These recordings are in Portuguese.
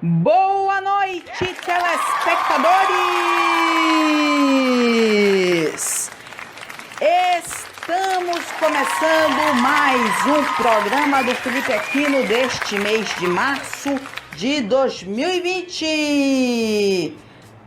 Boa noite, telespectadores! Estamos começando mais um programa do Felipe Aquino deste mês de março de 2020.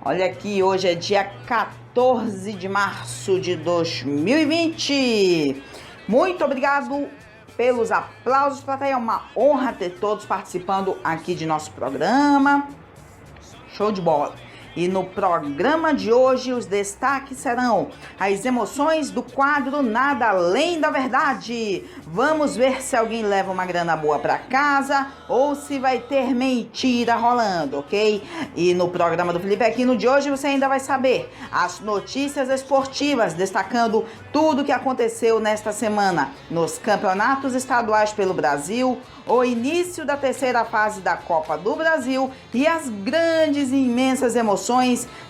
Olha aqui, hoje é dia 14 de março de 2020. Muito obrigado pelos aplausos, plateia. É uma honra ter todos participando aqui de nosso programa. Show de bola! E no programa de hoje os destaques serão as emoções do quadro Nada Além da Verdade. Vamos ver se alguém leva uma grana boa para casa ou se vai ter mentira rolando, ok? E no programa do Felipe Aquino de hoje você ainda vai saber as notícias esportivas, destacando tudo o que aconteceu nesta semana nos campeonatos estaduais pelo Brasil, o início da terceira fase da Copa do Brasil e as grandes e imensas emoções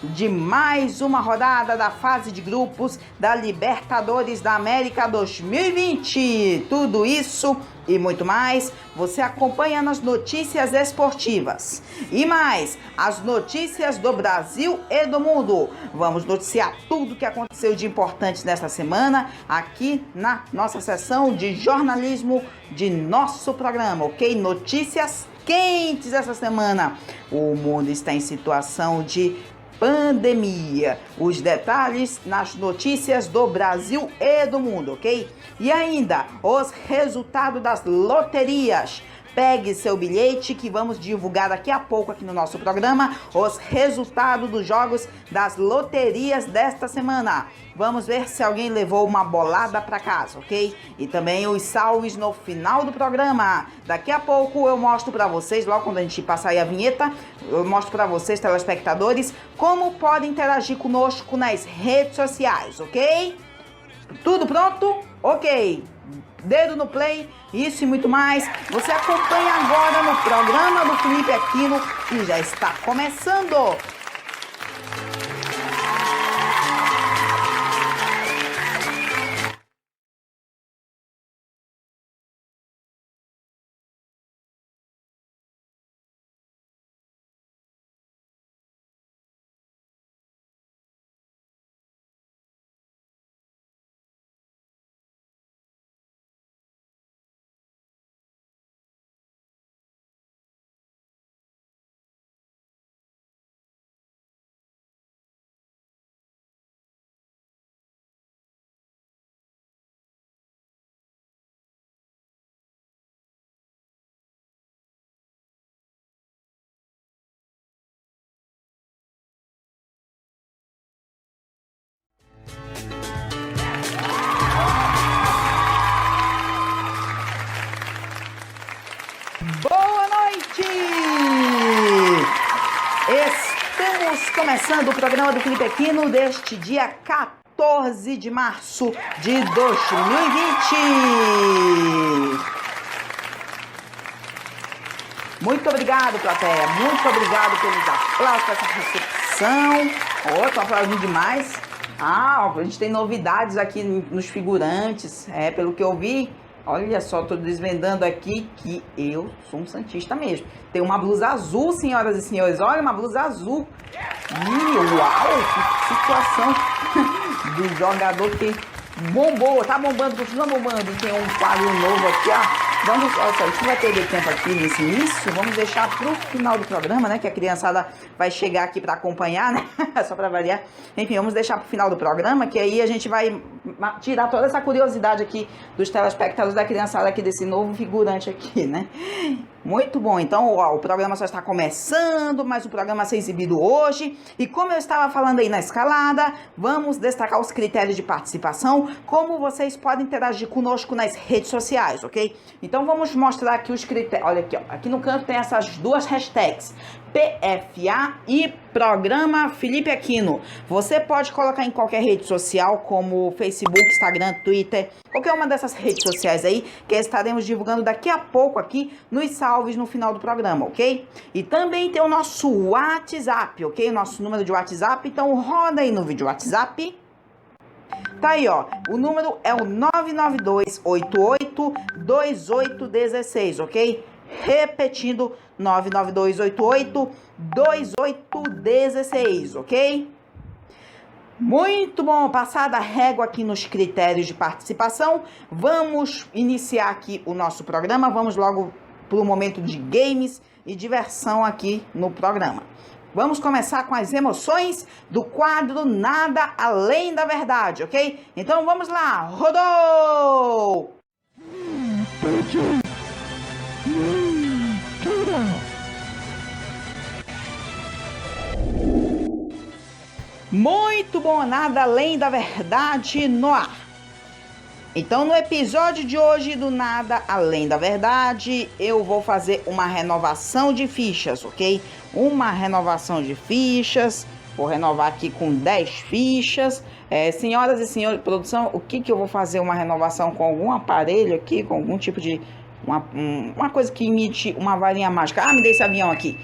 de mais uma rodada da fase de grupos da Libertadores da América 2020. Tudo isso e muito mais você acompanha nas notícias esportivas. E mais, as notícias do Brasil e do mundo. Vamos noticiar tudo o que aconteceu de importante nesta semana aqui na nossa sessão de jornalismo de nosso programa, ok? Notícias quentes essa semana. O mundo está em situação de pandemia. Os detalhes nas notícias do Brasil e do mundo, ok? E ainda, os resultados das loterias. Pegue seu bilhete que vamos divulgar daqui a pouco aqui no nosso programa os resultados dos jogos das loterias desta semana. Vamos ver se alguém levou uma bolada para casa, ok? E também os salves no final do programa. Daqui a pouco eu mostro para vocês, logo quando a gente passar aí a vinheta, eu mostro para vocês, telespectadores, como podem interagir conosco nas redes sociais, ok? Tudo pronto? Ok. Dedo no play, isso e muito mais. Você acompanha agora no programa do Felipe Aquino, que já está começando. Boa noite! Estamos começando o programa do Felipe Aquino deste dia 14 de março de 2020. Muito obrigado, plateia. Muito obrigado pelos aplausos, por essa recepção. Tô aplaudindo demais. A gente tem novidades aqui nos figurantes. Pelo que eu vi. Olha só, tô desvendando aqui que eu sou um santista mesmo. Tem uma blusa azul, senhoras e senhores. Olha, uma blusa azul. Uau, que situação do jogador que bombou, tá bombando, continua bombando. E tem um quadro novo aqui, ó. Olha só, a gente vai perder tempo aqui nesse início. Vamos deixar pro final do programa, né? Que a criançada vai chegar aqui para acompanhar, né? Só para variar. Enfim, vamos deixar pro final do programa, que aí a gente vai tirar toda essa curiosidade aqui dos telespectadores da criançada aqui desse novo figurante aqui, né? Muito bom, então o programa só está começando, mas o programa vai ser exibido hoje. E como eu estava falando aí na escalada, vamos destacar os critérios de participação, como vocês podem interagir conosco nas redes sociais, ok? Então vamos mostrar aqui os critérios. Olha aqui, ó, aqui no canto tem essas duas hashtags, PFA e Programa Felipe Aquino. Você pode colocar em qualquer rede social, como Facebook, Instagram, Twitter, qualquer uma dessas redes sociais aí, que estaremos divulgando daqui a pouco aqui nos salves no final do programa, ok? E também tem o nosso WhatsApp, ok? O nosso número de WhatsApp, então roda aí no vídeo WhatsApp. Tá aí, ó, o número é o 992882816, ok? Repetindo, 992882816, ok? Muito bom, passada a régua aqui nos critérios de participação, vamos iniciar aqui o nosso programa, vamos logo para o momento de games e diversão aqui no programa. Vamos começar com as emoções do quadro Nada Além da Verdade, ok? Então vamos lá, rodou! Muito bom, Nada Além da Verdade no ar. Então, no episódio de hoje do Nada Além da Verdade, eu vou fazer uma renovação de fichas, ok? Uma renovação de fichas, vou renovar aqui com 10 fichas. Senhoras e senhores de produção, o que eu vou fazer? Uma renovação com algum aparelho aqui, com algum tipo de... Uma coisa que imite uma varinha mágica. Ah, me dê esse avião aqui.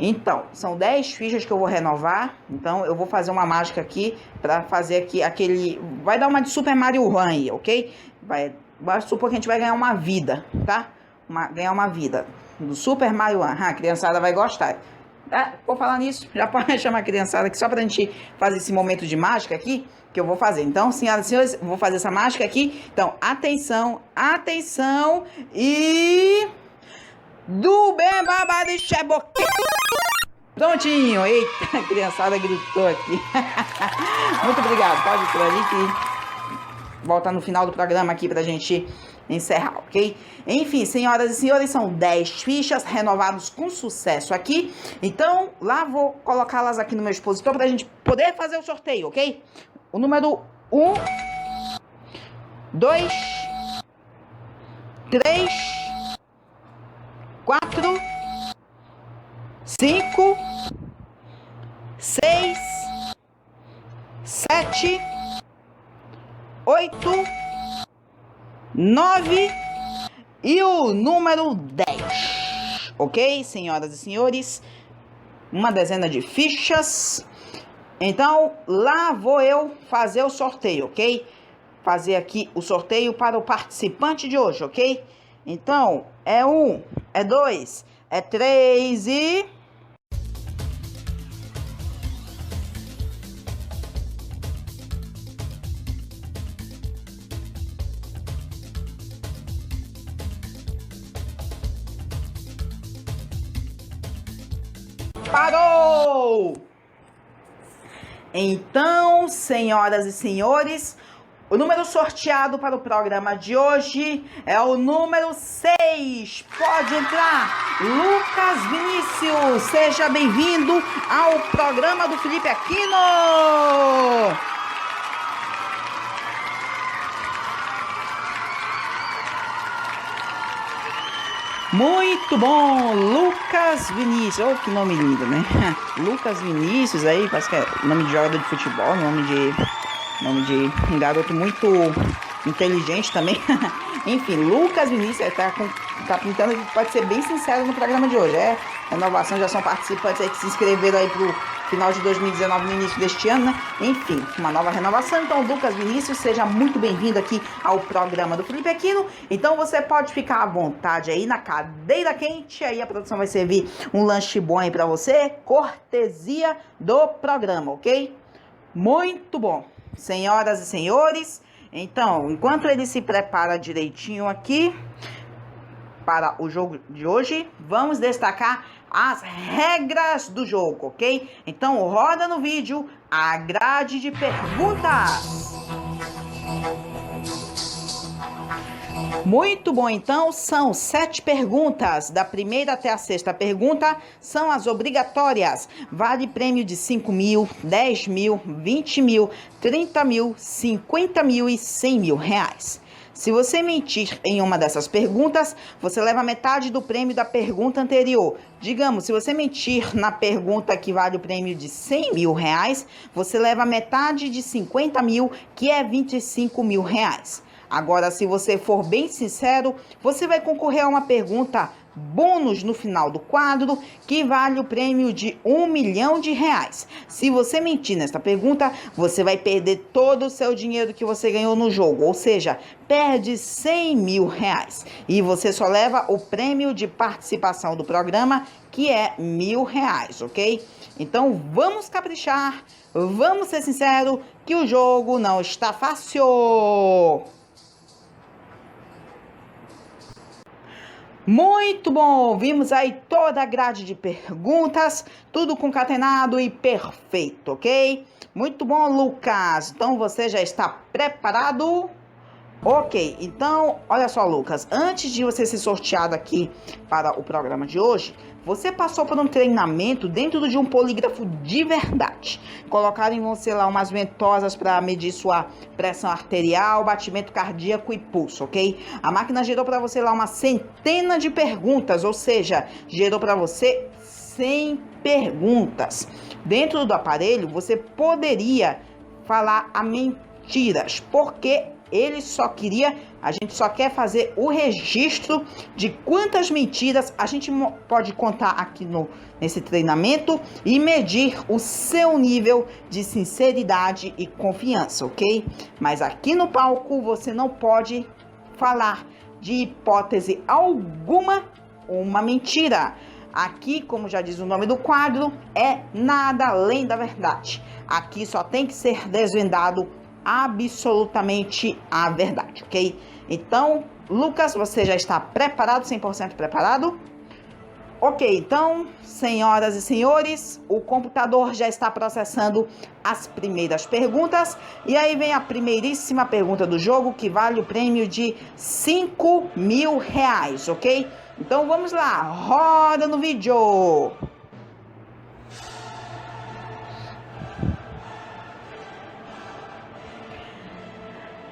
Então, são 10 fichas que eu vou renovar. Então, eu vou fazer uma mágica aqui para fazer aqui aquele... Vai dar uma de Super Mario Run aí, ok? Vai supor que a gente vai ganhar uma vida, tá? Ganhar uma vida do Super Mario Run. A criançada vai gostar. Vou falar nisso. Já pode chamar a criançada aqui só pra gente fazer esse momento de mágica aqui que eu vou fazer. Então, senhoras e senhores, eu vou fazer essa mágica aqui. Então, atenção, atenção e... Do bem babado e cheboque. Prontinho. Eita, a criançada gritou aqui. Muito obrigado. Pode ir por ali que volta no final do programa aqui pra gente encerrar, ok? Enfim, senhoras e senhores, são 10 fichas renovadas com sucesso aqui. Então, lá vou colocá-las aqui no meu expositor pra gente poder fazer o sorteio, ok? O número 1, 2, 3, 4, 5, 6, 7, 8, 9 e o número 10. Ok, senhoras e senhores? Uma dezena de fichas. Então, lá vou eu fazer o sorteio, ok? Fazer aqui o sorteio para o participante de hoje, ok? Então, é 1, é 2, é 3 e... Parou! Então, senhoras e senhores, o número sorteado para o programa de hoje é o número 6. Pode entrar, Lucas Vinícius. Seja bem-vindo ao programa do Felipe Aquino. Muito bom, Lucas Vinícius. Oh, que nome lindo, né? Lucas Vinícius aí, parece que é nome de jogador de futebol, nome de um garoto muito inteligente também. Enfim, Lucas Vinícius tá pintando que pode ser bem sincero no programa de hoje. Renovação, já são participantes aí que se inscreveram aí pro final de 2019, no início deste ano, né? Enfim, uma nova renovação. Então, Lucas Vinícius, seja muito bem-vindo aqui ao programa do Felipe Aquino. Então, você pode ficar à vontade aí na cadeira quente. Aí a produção vai servir um lanche bom aí pra você, cortesia do programa, ok? Muito bom. Senhoras e senhores, então, enquanto ele se prepara direitinho aqui para o jogo de hoje, vamos destacar as regras do jogo, ok? Então, roda no vídeo a grade de perguntas. Muito bom, então, são 7 perguntas, da primeira até a 6ª pergunta são as obrigatórias, vale prêmio de 5 mil, 10 mil, 20 mil, 30 mil, 50 mil e 100 mil reais. Se você mentir em uma dessas perguntas, você leva metade do prêmio da pergunta anterior. Digamos, se você mentir na pergunta que vale o prêmio de 100 mil reais, você leva metade de 50 mil, que é 25 mil reais. Agora, se você for bem sincero, você vai concorrer a uma pergunta bônus no final do quadro, que vale o prêmio de R$ 1 milhão. Se você mentir nesta pergunta, você vai perder todo o seu dinheiro que você ganhou no jogo, ou seja, perde R$ 100 mil. E você só leva o prêmio de participação do programa, que é R$ 1.000, ok? Então vamos caprichar, vamos ser sinceros, que o jogo não está fácil. Muito bom, vimos aí toda a grade de perguntas, tudo concatenado e perfeito, ok? Muito bom, Lucas. Então você já está preparado? Ok, então, olha só, Lucas, antes de você ser sorteado aqui para o programa de hoje, você passou por um treinamento dentro de um polígrafo de verdade. Colocaram em você lá umas ventosas para medir sua pressão arterial, batimento cardíaco e pulso, ok? A máquina gerou para você lá uma centena de perguntas, ou seja, gerou para você 100 perguntas. Dentro do aparelho, você poderia falar a mentiras, porque a gente só quer fazer o registro de quantas mentiras a gente pode contar aqui nesse treinamento e medir o seu nível de sinceridade e confiança, ok? Mas aqui no palco você não pode falar de hipótese alguma uma mentira. Aqui, como já diz o nome do quadro, é nada além da verdade. Aqui só tem que ser desvendado absolutamente a verdade, ok? Então, Lucas, você já está preparado, 100% preparado? Ok, então, senhoras e senhores, o computador já está processando as primeiras perguntas. E aí vem a primeiríssima pergunta do jogo, que vale o prêmio de R$ 5 mil, ok? Então, vamos lá, roda no vídeo!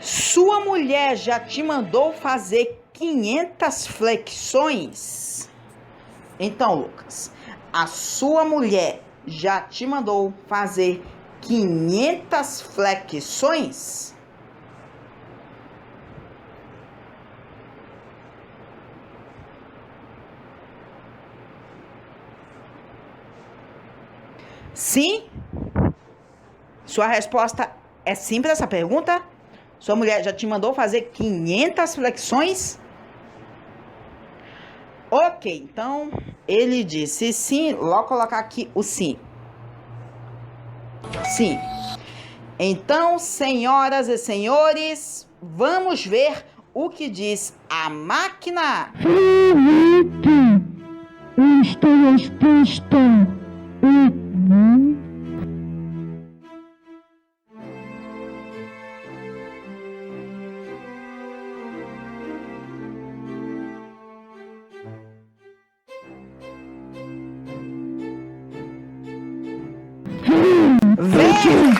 Sua mulher já te mandou fazer 500 flexões? Então, Lucas, a sua mulher já te mandou fazer 500 flexões? Sim? Sua resposta é sim para essa pergunta? Sua mulher já te mandou fazer 500 flexões? Ok, então ele disse sim. Logo colocar aqui o sim. Sim. Então, senhoras e senhores, vamos ver o que diz a máquina. Felipe, esta resposta é não. Verdade!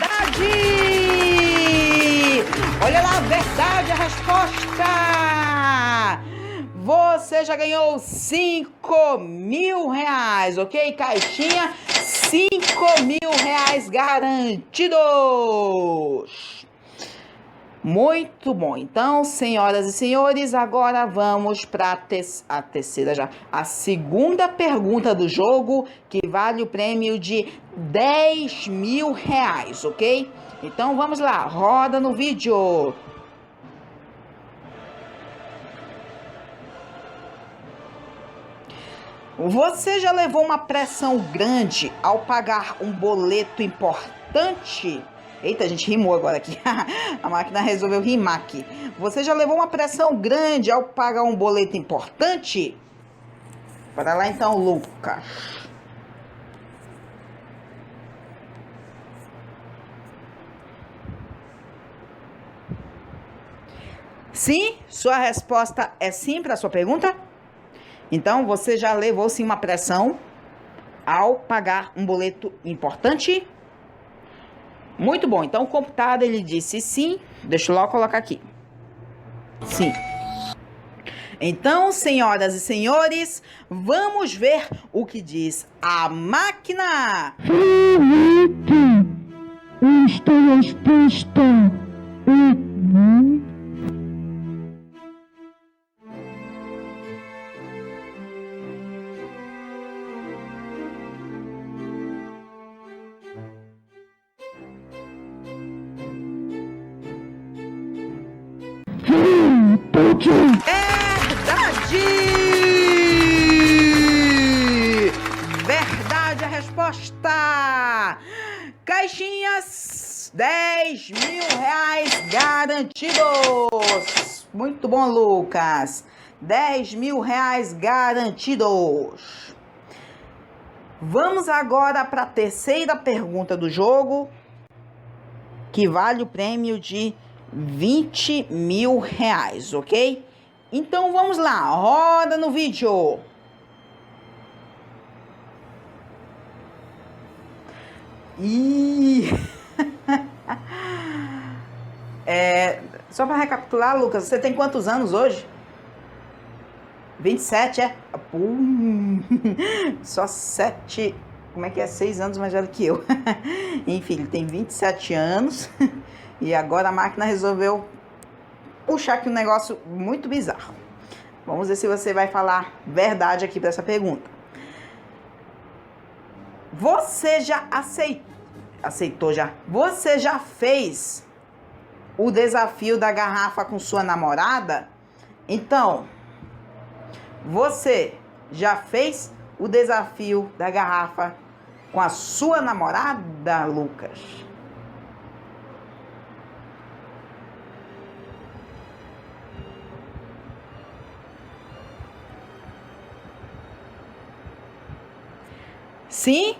Olha lá, verdade a resposta! Você já ganhou 5 mil reais, ok? Caixinha, 5 mil reais garantidos! Muito bom. Então, senhoras e senhores, agora vamos para a segunda pergunta do jogo, que vale o prêmio de 10 mil reais, ok? Então, vamos lá, roda no vídeo. Você já levou uma pressão grande ao pagar um boleto importante? Eita, a gente rimou agora aqui. A máquina resolveu rimar aqui. Você já levou uma pressão grande ao pagar um boleto importante? Para lá então, Lucas. Sim? Sua resposta é sim para a sua pergunta? Então, você já levou sim uma pressão ao pagar um boleto importante? Muito bom, então o computador ele disse sim, deixa eu logo colocar aqui. Sim. Então, senhoras e senhores, vamos ver o que diz a máquina. Felipe, esta resposta é não. Verdade a resposta! Caixinhas, 10 mil reais garantidos! Muito bom, Lucas! 10 mil reais garantidos! Vamos agora para a terceira pergunta do jogo, que vale o prêmio de 20 mil reais, ok? Então vamos lá, roda no vídeo. Só para recapitular, Lucas, você tem quantos anos hoje? 27, é? Só 7, como é que é? 6 anos mais velho que eu. Enfim, ele tem 27 anos e agora a máquina resolveu puxar aqui um negócio muito bizarro. Vamos ver se você vai falar verdade aqui para essa pergunta. Você já aceitou já? Você já fez o desafio da garrafa com sua namorada? Então, você já fez o desafio da garrafa com a sua namorada, Lucas? Sim?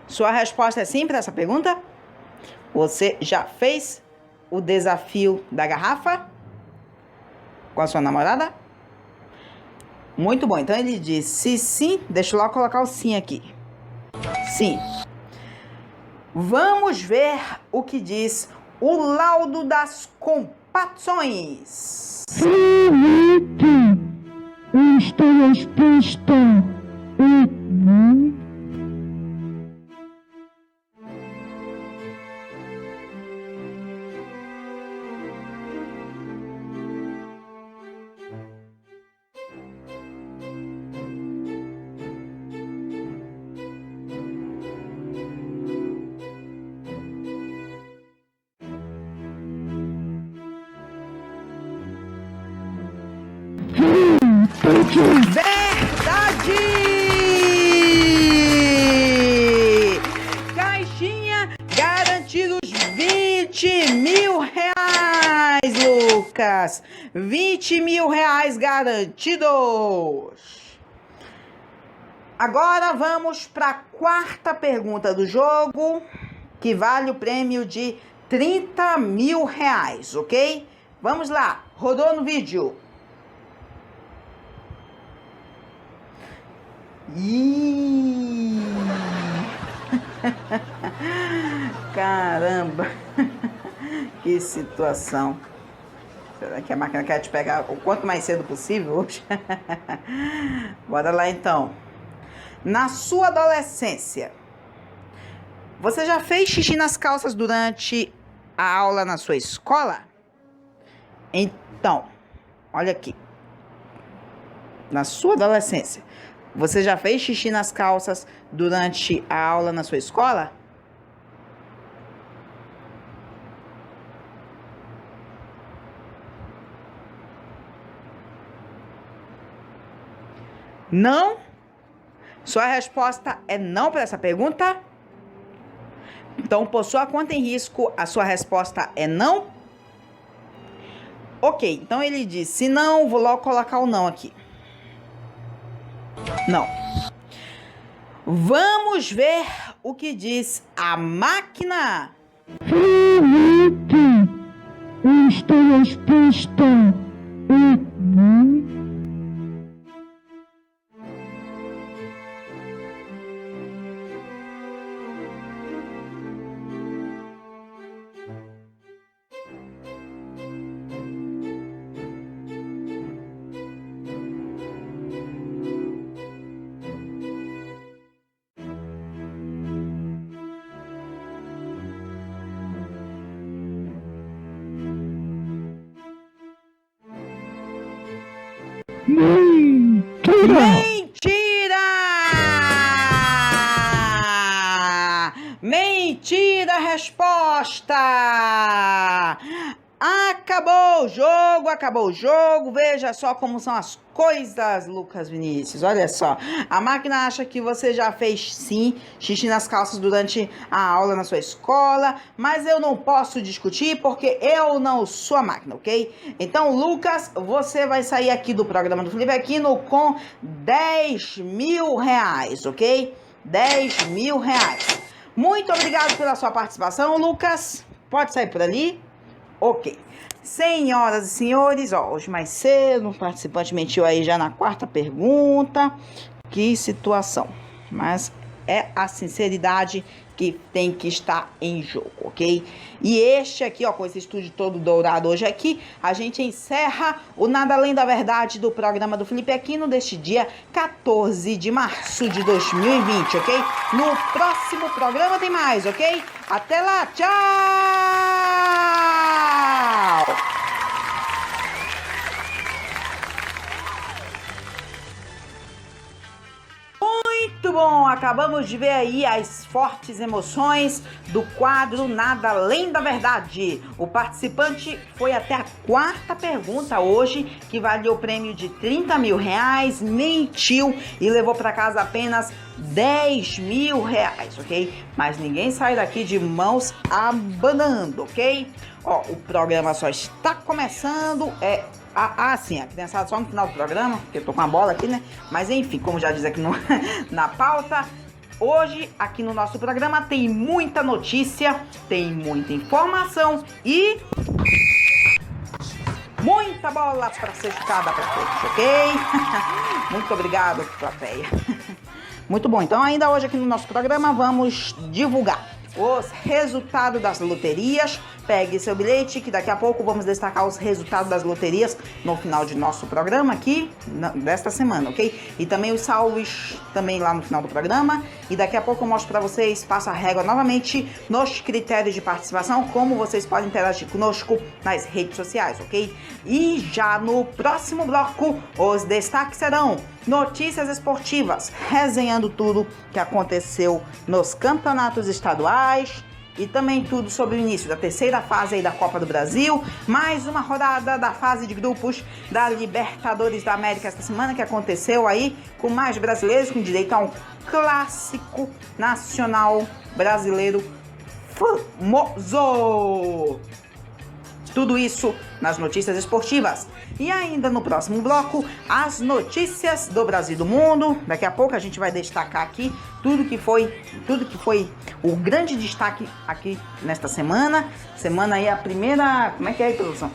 Sua resposta é sim para essa pergunta? Você já fez o desafio da garrafa com a sua namorada? Muito bom, então ele disse sim, deixa eu lá colocar o sim aqui. Sim. Vamos ver o que diz o laudo das comparações. Felipe, esta resposta é não. Verdade! Caixinha garantidos 20 mil reais, Lucas! 20 mil reais garantidos! Agora vamos para a quarta pergunta do jogo, que vale o prêmio de 30 mil reais, ok? Vamos lá, rodou no vídeo. Caramba, que situação. Será que a máquina quer te pegar o quanto mais cedo possível hoje? Bora lá então. Na sua adolescência, você já fez xixi nas calças durante a aula na sua escola? Então, olha aqui. Na sua adolescência, você já fez xixi nas calças durante a aula na sua escola? Não? Sua resposta é não para essa pergunta? Então, por sua conta em risco, a sua resposta é não? Ok, então ele diz, se não, vou logo colocar o não aqui. Não. Vamos ver o que diz a máquina. Felipe, esta resposta é não. Mentira! Mentira! Mentira a resposta! Acabou o jogo, veja só como são as coisas, Lucas Vinícius, olha só, a máquina acha que você já fez sim xixi nas calças durante a aula na sua escola, mas eu não posso discutir porque eu não sou a máquina, ok? Então, Lucas, você vai sair aqui do programa do Felipe Aquino com 10 mil reais, ok? 10 mil reais. Muito obrigado pela sua participação, Lucas, pode sair por ali. Ok. Senhoras e senhores, hoje mais cedo, o participante mentiu aí já na quarta pergunta. Que situação. Mas é a sinceridade que tem que estar em jogo, ok? E este aqui, ó, com esse estúdio todo dourado hoje aqui, a gente encerra o Nada Além da Verdade do programa do Felipe Aquino deste dia 14 de março de 2020, ok? No próximo programa tem mais, ok? Até lá, tchau! Muito bom, acabamos de ver aí as fortes emoções do quadro Nada Além da Verdade. O participante foi até a quarta pergunta hoje, que valeu o prêmio de 30 mil reais, mentiu e levou para casa apenas 10 mil reais, ok? Mas ninguém sai daqui de mãos abanando, ok? Ó, o programa só está começando, sim, a criançada só no final do programa, porque eu tô com a bola aqui, né? Mas enfim, como já diz aqui na pauta, hoje aqui no nosso programa tem muita notícia, tem muita informação e muita bola para ser chutada para frente, ok? Muito obrigado, plateia. Muito bom, então ainda hoje aqui no nosso programa vamos divulgar os resultados das loterias. Pegue seu bilhete que daqui a pouco vamos destacar os resultados das loterias no final de nosso programa aqui, desta semana, ok? E também os salves também lá no final do programa. E daqui a pouco eu mostro para vocês, passo a régua novamente nos critérios de participação, como vocês podem interagir conosco nas redes sociais, ok? E já no próximo bloco, os destaques serão notícias esportivas, resenhando tudo que aconteceu nos campeonatos estaduais e também tudo sobre o início da terceira fase aí da Copa do Brasil, mais uma rodada da fase de grupos da Libertadores da América esta semana que aconteceu aí com mais brasileiros, com direito a um clássico nacional brasileiro famoso. Tudo isso nas notícias esportivas. E ainda no próximo bloco, as notícias do Brasil e do mundo. Daqui a pouco a gente vai destacar aqui tudo que foi o grande destaque aqui nesta semana. Semana aí a primeira, como é que é aí, produção?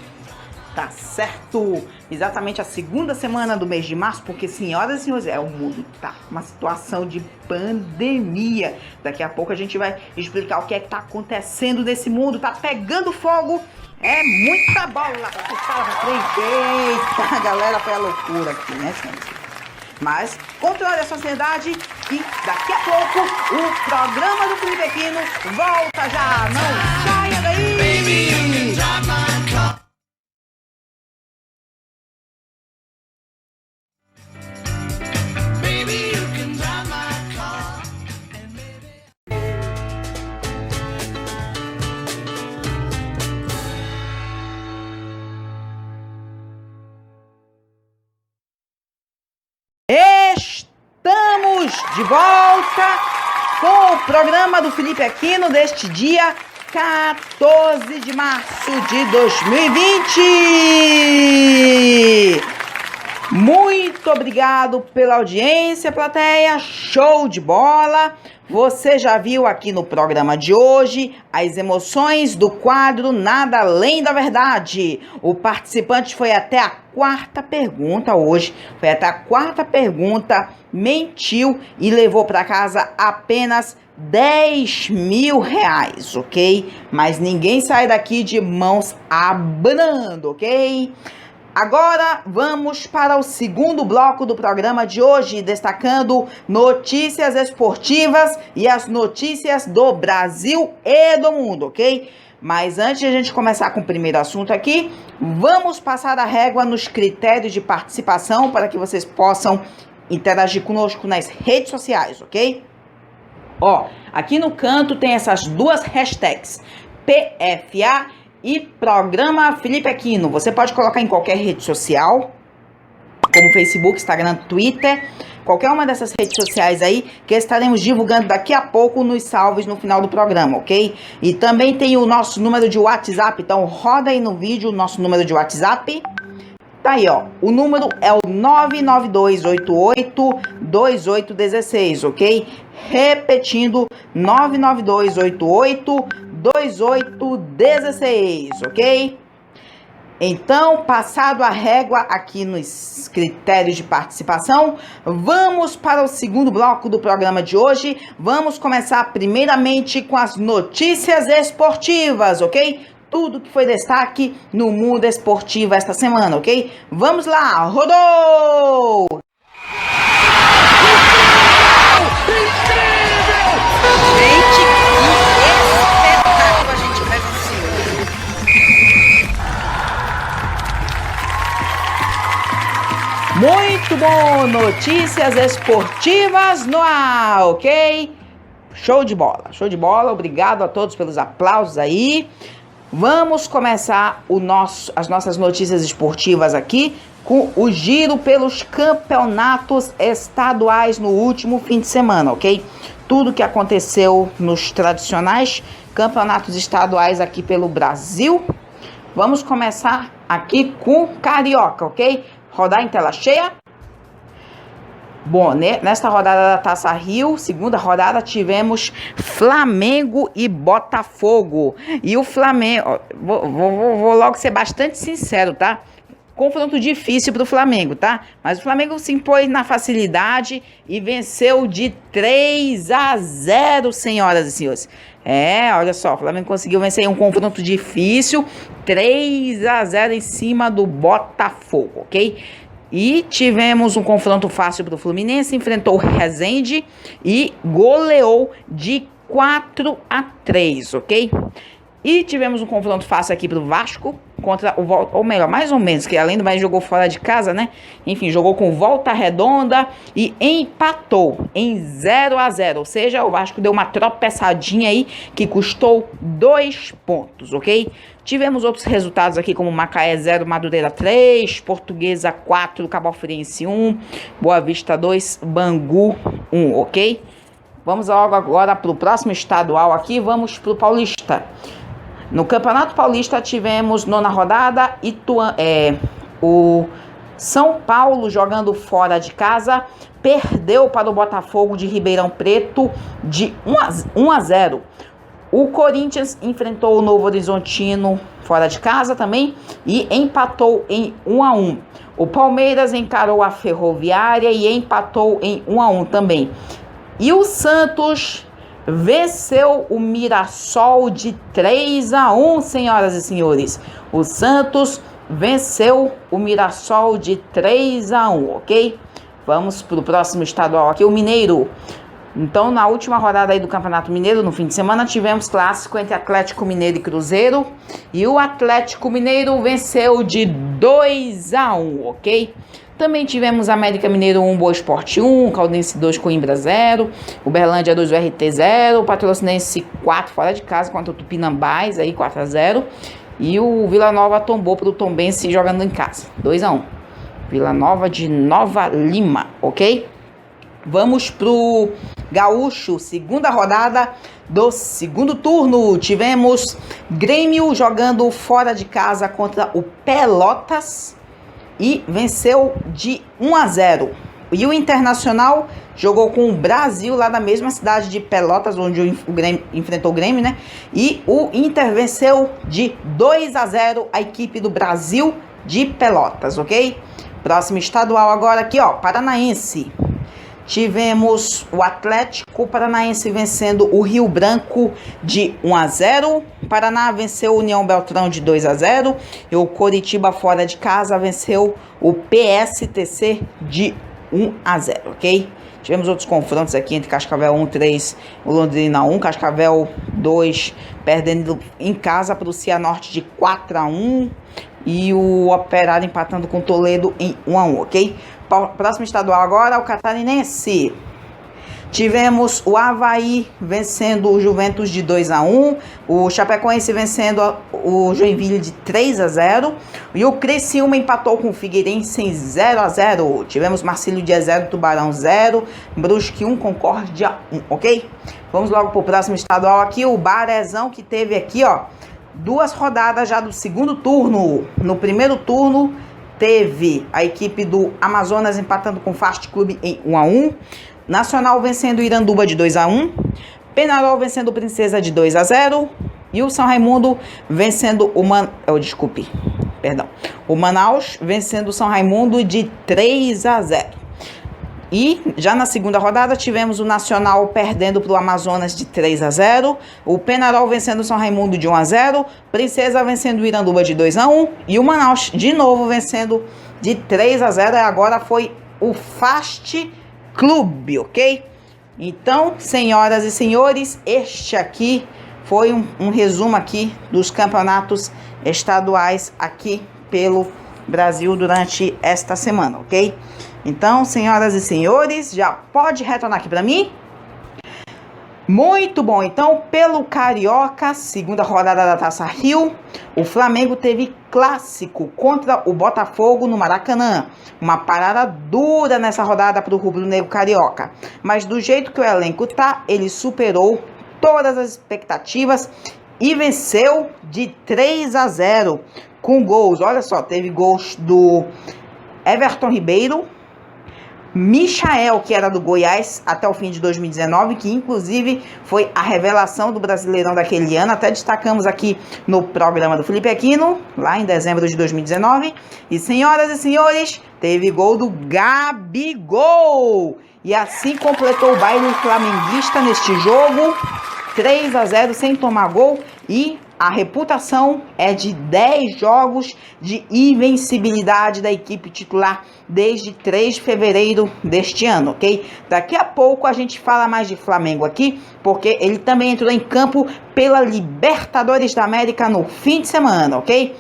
Tá certo, exatamente a segunda semana do mês de março, porque, senhoras e senhores, o mundo tá uma situação de pandemia. Daqui a pouco a gente vai explicar o que é que tá acontecendo nesse mundo, tá pegando fogo. É muita bola pra ficar na frente. Eita, a galera foi a loucura aqui, né, gente? Mas controle a sua ansiedade e daqui a pouco o programa do Felipe Aquino volta já. Não saia daí! Baby, you can drive my car. Baby, you can drive my car. Estamos de volta com o programa do Felipe Aquino deste dia 14 de março de 2020. Muito obrigado pela audiência, plateia. Show de bola! Você já viu aqui no programa de hoje as emoções do quadro Nada Além da Verdade. O participante foi até a quarta pergunta hoje, mentiu e levou para casa apenas 10 mil reais, ok? Mas ninguém sai daqui de mãos abanando, ok? Agora vamos para o segundo bloco do programa de hoje, destacando notícias esportivas e as notícias do Brasil e do mundo, ok? Mas antes de a gente começar com o primeiro assunto aqui, vamos passar a régua nos critérios de participação para que vocês possam interagir conosco nas redes sociais, ok? Ó, aqui no canto tem essas duas hashtags, PFA e Programa Felipe Aquino. Você pode colocar em qualquer rede social, como Facebook, Instagram, Twitter, qualquer uma dessas redes sociais aí, que estaremos divulgando daqui a pouco nos salves no final do programa, ok? E também tem o nosso número de WhatsApp, então roda aí no vídeo o nosso número de WhatsApp. Tá aí, ó, o número é o 992882816, ok? Repetindo, 992882816, ok? Então, passado a régua aqui nos critérios de participação, vamos para o segundo bloco do programa de hoje. Vamos começar primeiramente com as notícias esportivas, ok? Tudo que foi destaque no mundo esportivo esta semana, ok? Vamos lá, rodou! Gente, que espetáculo a gente presenciou! Muito bom! Notícias esportivas no ar, ok? Show de bola, show de bola. Obrigado a todos pelos aplausos aí. Vamos começar as nossas notícias esportivas aqui com o giro pelos campeonatos estaduais no último fim de semana, ok? Tudo que aconteceu nos tradicionais campeonatos estaduais aqui pelo Brasil. Vamos começar aqui com Carioca, ok? Rodar em tela cheia. Bom, nesta rodada da Taça Rio, segunda rodada, tivemos Flamengo e Botafogo. E o Flamengo, vou logo ser bastante sincero, tá? Confronto difícil para o Flamengo, tá? Mas o Flamengo se impôs na facilidade e venceu de 3-0, senhoras e senhores. Olha só, o Flamengo conseguiu vencer um confronto difícil, 3-0 em cima do Botafogo, ok? E tivemos um confronto fácil para o Fluminense, enfrentou o Resende e goleou de 4-3, ok? E tivemos um confronto fácil aqui para o Vasco, contra o Volta, ou melhor, mais ou menos, que além do mais jogou fora de casa, né? Enfim, jogou com Volta Redonda e empatou em 0-0, ou seja, o Vasco deu uma tropeçadinha aí que custou 2 pontos, ok? Tivemos outros resultados aqui como Macaé 0, Madureira 3, Portuguesa 4, Cabofriense 1, Boa Vista 2, Bangu 1, ok? Vamos logo agora para o próximo estadual aqui, vamos para o Paulista. No Campeonato Paulista tivemos nona rodada, o São Paulo jogando fora de casa, perdeu para o Botafogo de Ribeirão Preto de 1-0. O Corinthians enfrentou o Novo Horizontino fora de casa também e empatou em 1-1. O Palmeiras encarou a Ferroviária e empatou em 1-1 também. E o Santos venceu o Mirassol de 3-1, senhoras e senhores. O Santos venceu o Mirassol de 3-1, ok? Vamos para o próximo estadual aqui, o Mineiro. Então, na última rodada aí do Campeonato Mineiro, no fim de semana, tivemos clássico entre Atlético Mineiro e Cruzeiro. E o Atlético Mineiro venceu de 2-1, ok? Também tivemos América Mineiro 1, Boa Esporte 1, Caldense 2, Coimbra 0, Uberlândia 2, URT 0, Patrocinense 4 fora de casa contra o Tupinambás, aí 4-0. E o Vila Nova tombou para o Tombense jogando em casa, 2-1. Vila Nova de Nova Lima, ok? Vamos pro Gaúcho, segunda rodada do segundo turno. Tivemos Grêmio jogando fora de casa contra o Pelotas e venceu de 1-0. E o Internacional jogou com o Brasil lá da mesma cidade de Pelotas, onde o Grêmio enfrentou o Grêmio, né? E o Inter venceu de 2-0 a equipe do Brasil de Pelotas, ok? Próximo estadual agora aqui, ó, Paranaense. Tivemos o Atlético Paranaense vencendo o Rio Branco de 1-0. Paraná venceu o União Beltrão de 2-0. E o Coritiba fora de casa venceu o PSTC de 1-0, ok? Tivemos outros confrontos aqui entre Cascavel 1-3, o Londrina 1, Cascavel 2, perdendo em casa para o Cianorte de 4-1. E o Operário empatando com o Toledo em 1-1, ok? Próximo estadual agora, o Catarinense. Tivemos o Avaí vencendo o Juventus de 2-1, o Chapecoense vencendo o Joinville de 3-0 e o Criciúma empatou com o Figueirense em 0-0. Tivemos Marcílio Dias 0, Tubarão 0, Brusque 1, Concórdia 1, ok? Vamos logo para o próximo estadual aqui, o Barezão, que teve aqui, ó, 2 rodadas já do segundo turno. No primeiro turno teve a equipe do Amazonas empatando com o Fast Clube em 1-1, Nacional vencendo o Iranduba de 2-1, Penarol vencendo o Princesa de 2-0 e o São Raimundo vencendo o Manaus vencendo o São Raimundo de 3-0. E já na segunda rodada tivemos o Nacional perdendo para o Amazonas de 3-0, o Penarol vencendo o São Raimundo de 1-0, Princesa vencendo o Iranduba de 2-1 e o Manaus de novo vencendo de 3-0. Agora foi o Fast Clube, ok? Então, senhoras e senhores, este aqui foi um resumo aqui dos campeonatos estaduais aqui pelo Brasil durante esta semana, ok? Então, senhoras e senhores, já pode retornar aqui para mim? Muito bom, então pelo Carioca, segunda rodada da Taça Rio, o Flamengo teve clássico contra o Botafogo no Maracanã. Uma parada dura nessa rodada para o rubro-negro carioca, mas do jeito que o elenco tá, ele superou todas as expectativas e venceu de 3-0 com gols. Olha só, teve gols do Everton Ribeiro, Michael, que era do Goiás até o fim de 2019, que inclusive foi a revelação do Brasileirão daquele ano, até destacamos aqui no programa do Felipe Aquino, lá em dezembro de 2019. E senhoras e senhores, teve gol do Gabigol, e assim completou o baile flamenguista neste jogo, 3-0 sem tomar gol, e a reputação é de 10 jogos de invencibilidade da equipe titular desde 3 de fevereiro deste ano, ok? Daqui a pouco a gente fala mais de Flamengo aqui, porque ele também entrou em campo pela Libertadores da América no fim de semana, ok?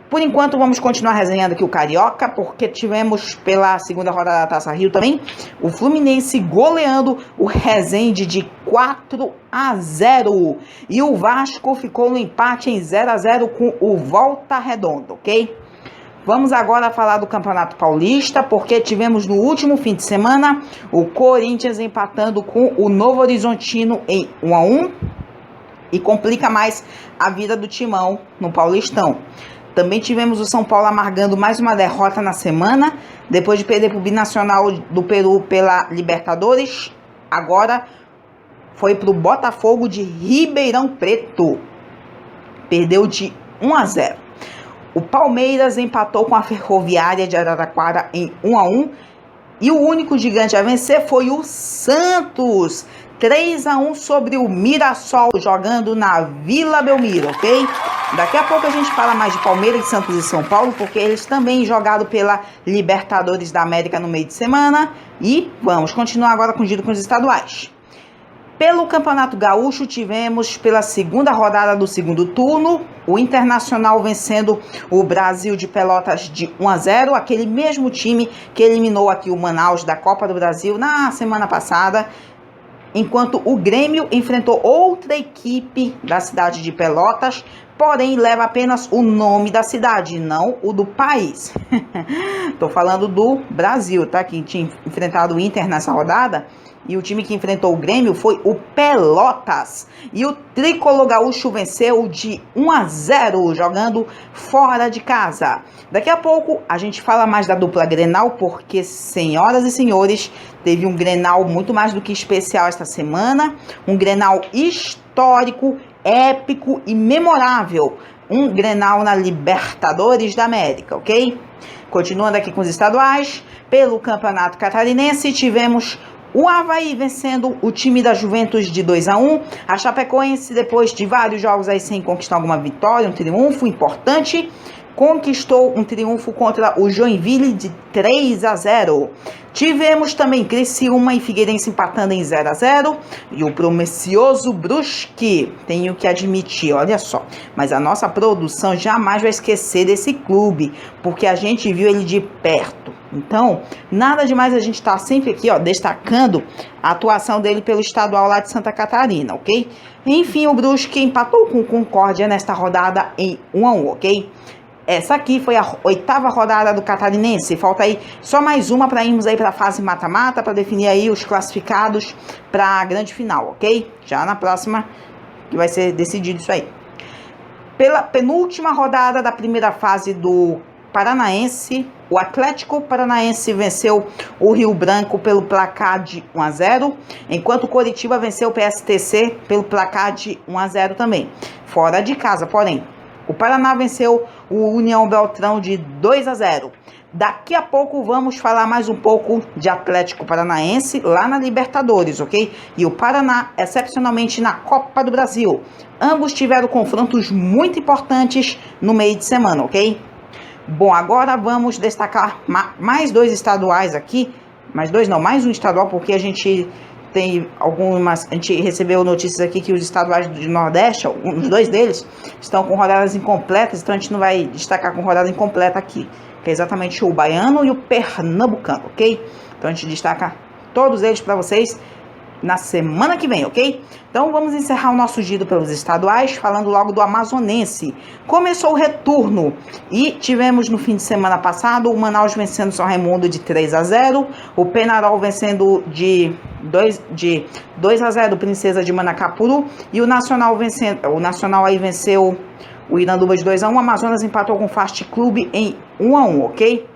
Por enquanto, vamos continuar resenhando aqui o Carioca, porque tivemos pela segunda rodada da Taça Rio também o Fluminense goleando o Resende de 4-0. E o Vasco ficou no empate em 0-0 com o Volta Redonda, ok? Vamos agora falar do Campeonato Paulista, porque tivemos no último fim de semana o Corinthians empatando com o Novo Horizontino em 1-1 e complica mais a vida do Timão no Paulistão. Também tivemos o São Paulo amargando mais uma derrota na semana, depois de perder para o Binacional do Peru pela Libertadores. Agora foi para o Botafogo de Ribeirão Preto. Perdeu de 1-0. O Palmeiras empatou com a Ferroviária de Araraquara em 1-1. E o único gigante a vencer foi o Santos. 3-1 sobre o Mirassol, jogando na Vila Belmiro, ok? Daqui a pouco a gente fala mais de Palmeiras, Santos e São Paulo, porque eles também jogaram pela Libertadores da América no meio de semana. E vamos continuar agora com o giro com os estaduais. Pelo Campeonato Gaúcho, tivemos pela segunda rodada do segundo turno, o Internacional vencendo o Brasil de Pelotas de 1-0, aquele mesmo time que eliminou aqui o Manaus da Copa do Brasil na semana passada, enquanto o Grêmio enfrentou outra equipe da cidade de Pelotas, porém leva apenas o nome da cidade, não o do país. Tô falando do Brasil, tá? Que tinha enfrentado o Inter nessa rodada, e o time que enfrentou o Grêmio foi o Pelotas. E o tricolor gaúcho venceu de 1-0, jogando fora de casa. Daqui a pouco a gente fala mais da dupla Grenal, porque, senhoras e senhores, teve um Grenal muito mais do que especial esta semana. Um Grenal histórico, épico e memorável. Um Grenal na Libertadores da América, ok? Continuando aqui com os estaduais, pelo Campeonato Catarinense, tivemos o Avaí vencendo o time da Juventus de 2-1. A Chapecoense, depois de vários jogos aí sem conquistar alguma vitória, um triunfo importante, conquistou um triunfo contra o Joinville de 3-0. Tivemos também Criciúma e Figueirense empatando em 0-0 e o promissoso Brusque, tenho que admitir, olha só, mas a nossa produção jamais vai esquecer desse clube, porque a gente viu ele de perto. Então, nada demais a gente estar sempre aqui, ó, destacando a atuação dele pelo estadual lá de Santa Catarina, ok? Enfim, o Brusque empatou com o Concórdia nesta rodada em 1-1, ok? Essa aqui foi a 8ª rodada do Catarinense. Falta aí só mais uma para irmos aí para a fase mata-mata, para definir aí os classificados para a grande final, ok? Já na próxima que vai ser decidido isso aí. Pela penúltima rodada da primeira fase do Paranaense, o Atlético Paranaense venceu o Rio Branco pelo placar de 1-0, enquanto o Coritiba venceu o PSTC pelo placar de 1-0 também, fora de casa, porém. O Paraná venceu o União Beltrão de 2-0. Daqui a pouco vamos falar mais um pouco de Atlético Paranaense lá na Libertadores, ok? E o Paraná, excepcionalmente na Copa do Brasil. Ambos tiveram confrontos muito importantes no meio de semana, ok? Bom, agora vamos destacar mais 2 estaduais aqui. Mais um estadual, porque a gente tem algumas, a gente recebeu notícias aqui que os estaduais do Nordeste, os 2 deles, estão com rodadas incompletas, então a gente não vai destacar com rodada incompleta aqui, que é exatamente o baiano e o pernambucano, ok? Então a gente destaca todos eles para vocês na semana que vem, ok? Então vamos encerrar o nosso giro pelos estaduais, falando logo do amazonense. Começou o retorno e tivemos no fim de semana passado o Manaus vencendo o São Raimundo de 3-0, o Penharol vencendo de 2-0 Princesa de Manacapuru e o Nacional aí venceu o Iranduba de 2-1, o Amazonas empatou com o Fast Club em 1-1, ok?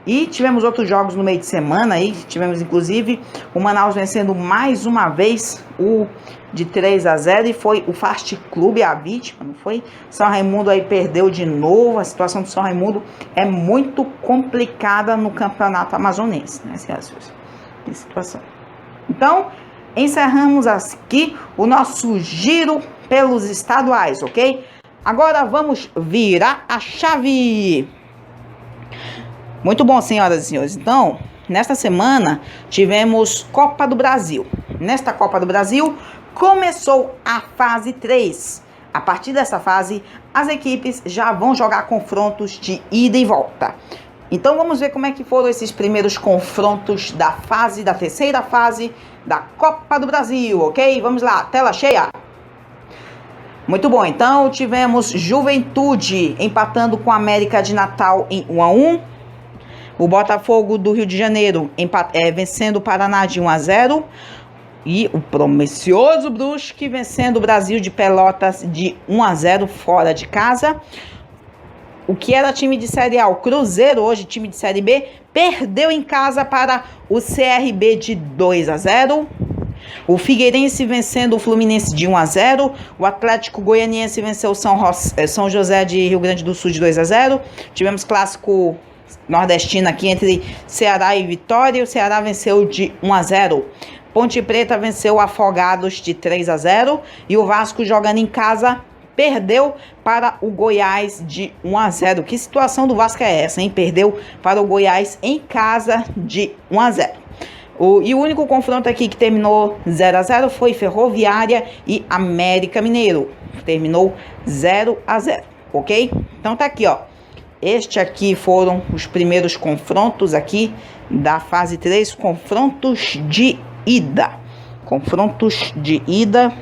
E tivemos outros jogos no meio de semana aí, tivemos inclusive o Manaus vencendo mais uma vez o de 3-0 e foi o Fast Club a vítima, não foi? São Raimundo aí perdeu de novo, a situação do São Raimundo é muito complicada no campeonato amazonense, né, senhoras? Que situação. Então, encerramos aqui o nosso giro pelos estaduais, ok? Agora vamos virar a chave. Muito bom, senhoras e senhores. Então, nesta semana, tivemos Copa do Brasil. Nesta Copa do Brasil, começou a fase 3. A partir dessa fase, as equipes já vão jogar confrontos de ida e volta. Então, vamos ver como é que foram esses primeiros confrontos da terceira fase da Copa do Brasil, ok? Vamos lá, tela cheia. Muito bom, então, tivemos Juventude empatando com a América de Natal em 1-1. O Botafogo do Rio de Janeiro vencendo o Paraná de 1-0. E o promissoso Brusque vencendo o Brasil de Pelotas de 1-0 fora de casa. O que era time de Série A, o Cruzeiro, hoje time de Série B, perdeu em casa para o CRB de 2-0. O Figueirense vencendo o Fluminense de 1-0. O Atlético Goianiense venceu o São José de Rio Grande do Sul de 2-0. Tivemos clássico nordestino aqui entre Ceará e Vitória. O Ceará venceu de 1-0. Ponte Preta venceu o Afogados de 3-0. E o Vasco, jogando em casa, perdeu para o Goiás de 1-0. Que situação do Vasco é essa, hein? Perdeu para o Goiás em casa de 1-0. E o único confronto aqui que terminou 0-0 foi Ferroviária e América Mineiro. Terminou 0-0, ok? Então tá aqui, ó. Este aqui foram os primeiros confrontos aqui da fase 3, confrontos de ida. Confrontos de ida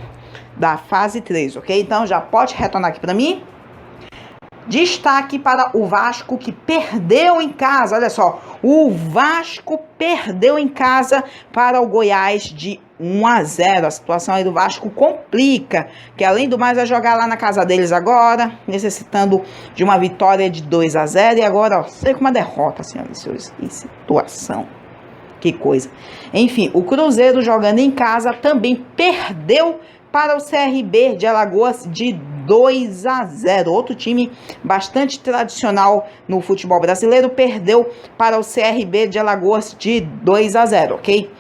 da fase 3, ok? Então já pode retornar aqui para mim. Destaque para o Vasco, que perdeu em casa, olha só, o Vasco perdeu em casa para o Goiás de 1-0, a situação aí do Vasco complica, que além do mais vai jogar lá na casa deles agora, necessitando de uma vitória de 2-0 e agora, ó, sei com uma derrota, senhoras e senhores, que situação, que coisa. Enfim, o Cruzeiro jogando em casa também perdeu para o CRB de Alagoas de 2-0. Outro time bastante tradicional no futebol brasileiro perdeu para o CRB de Alagoas de 2-0, ok?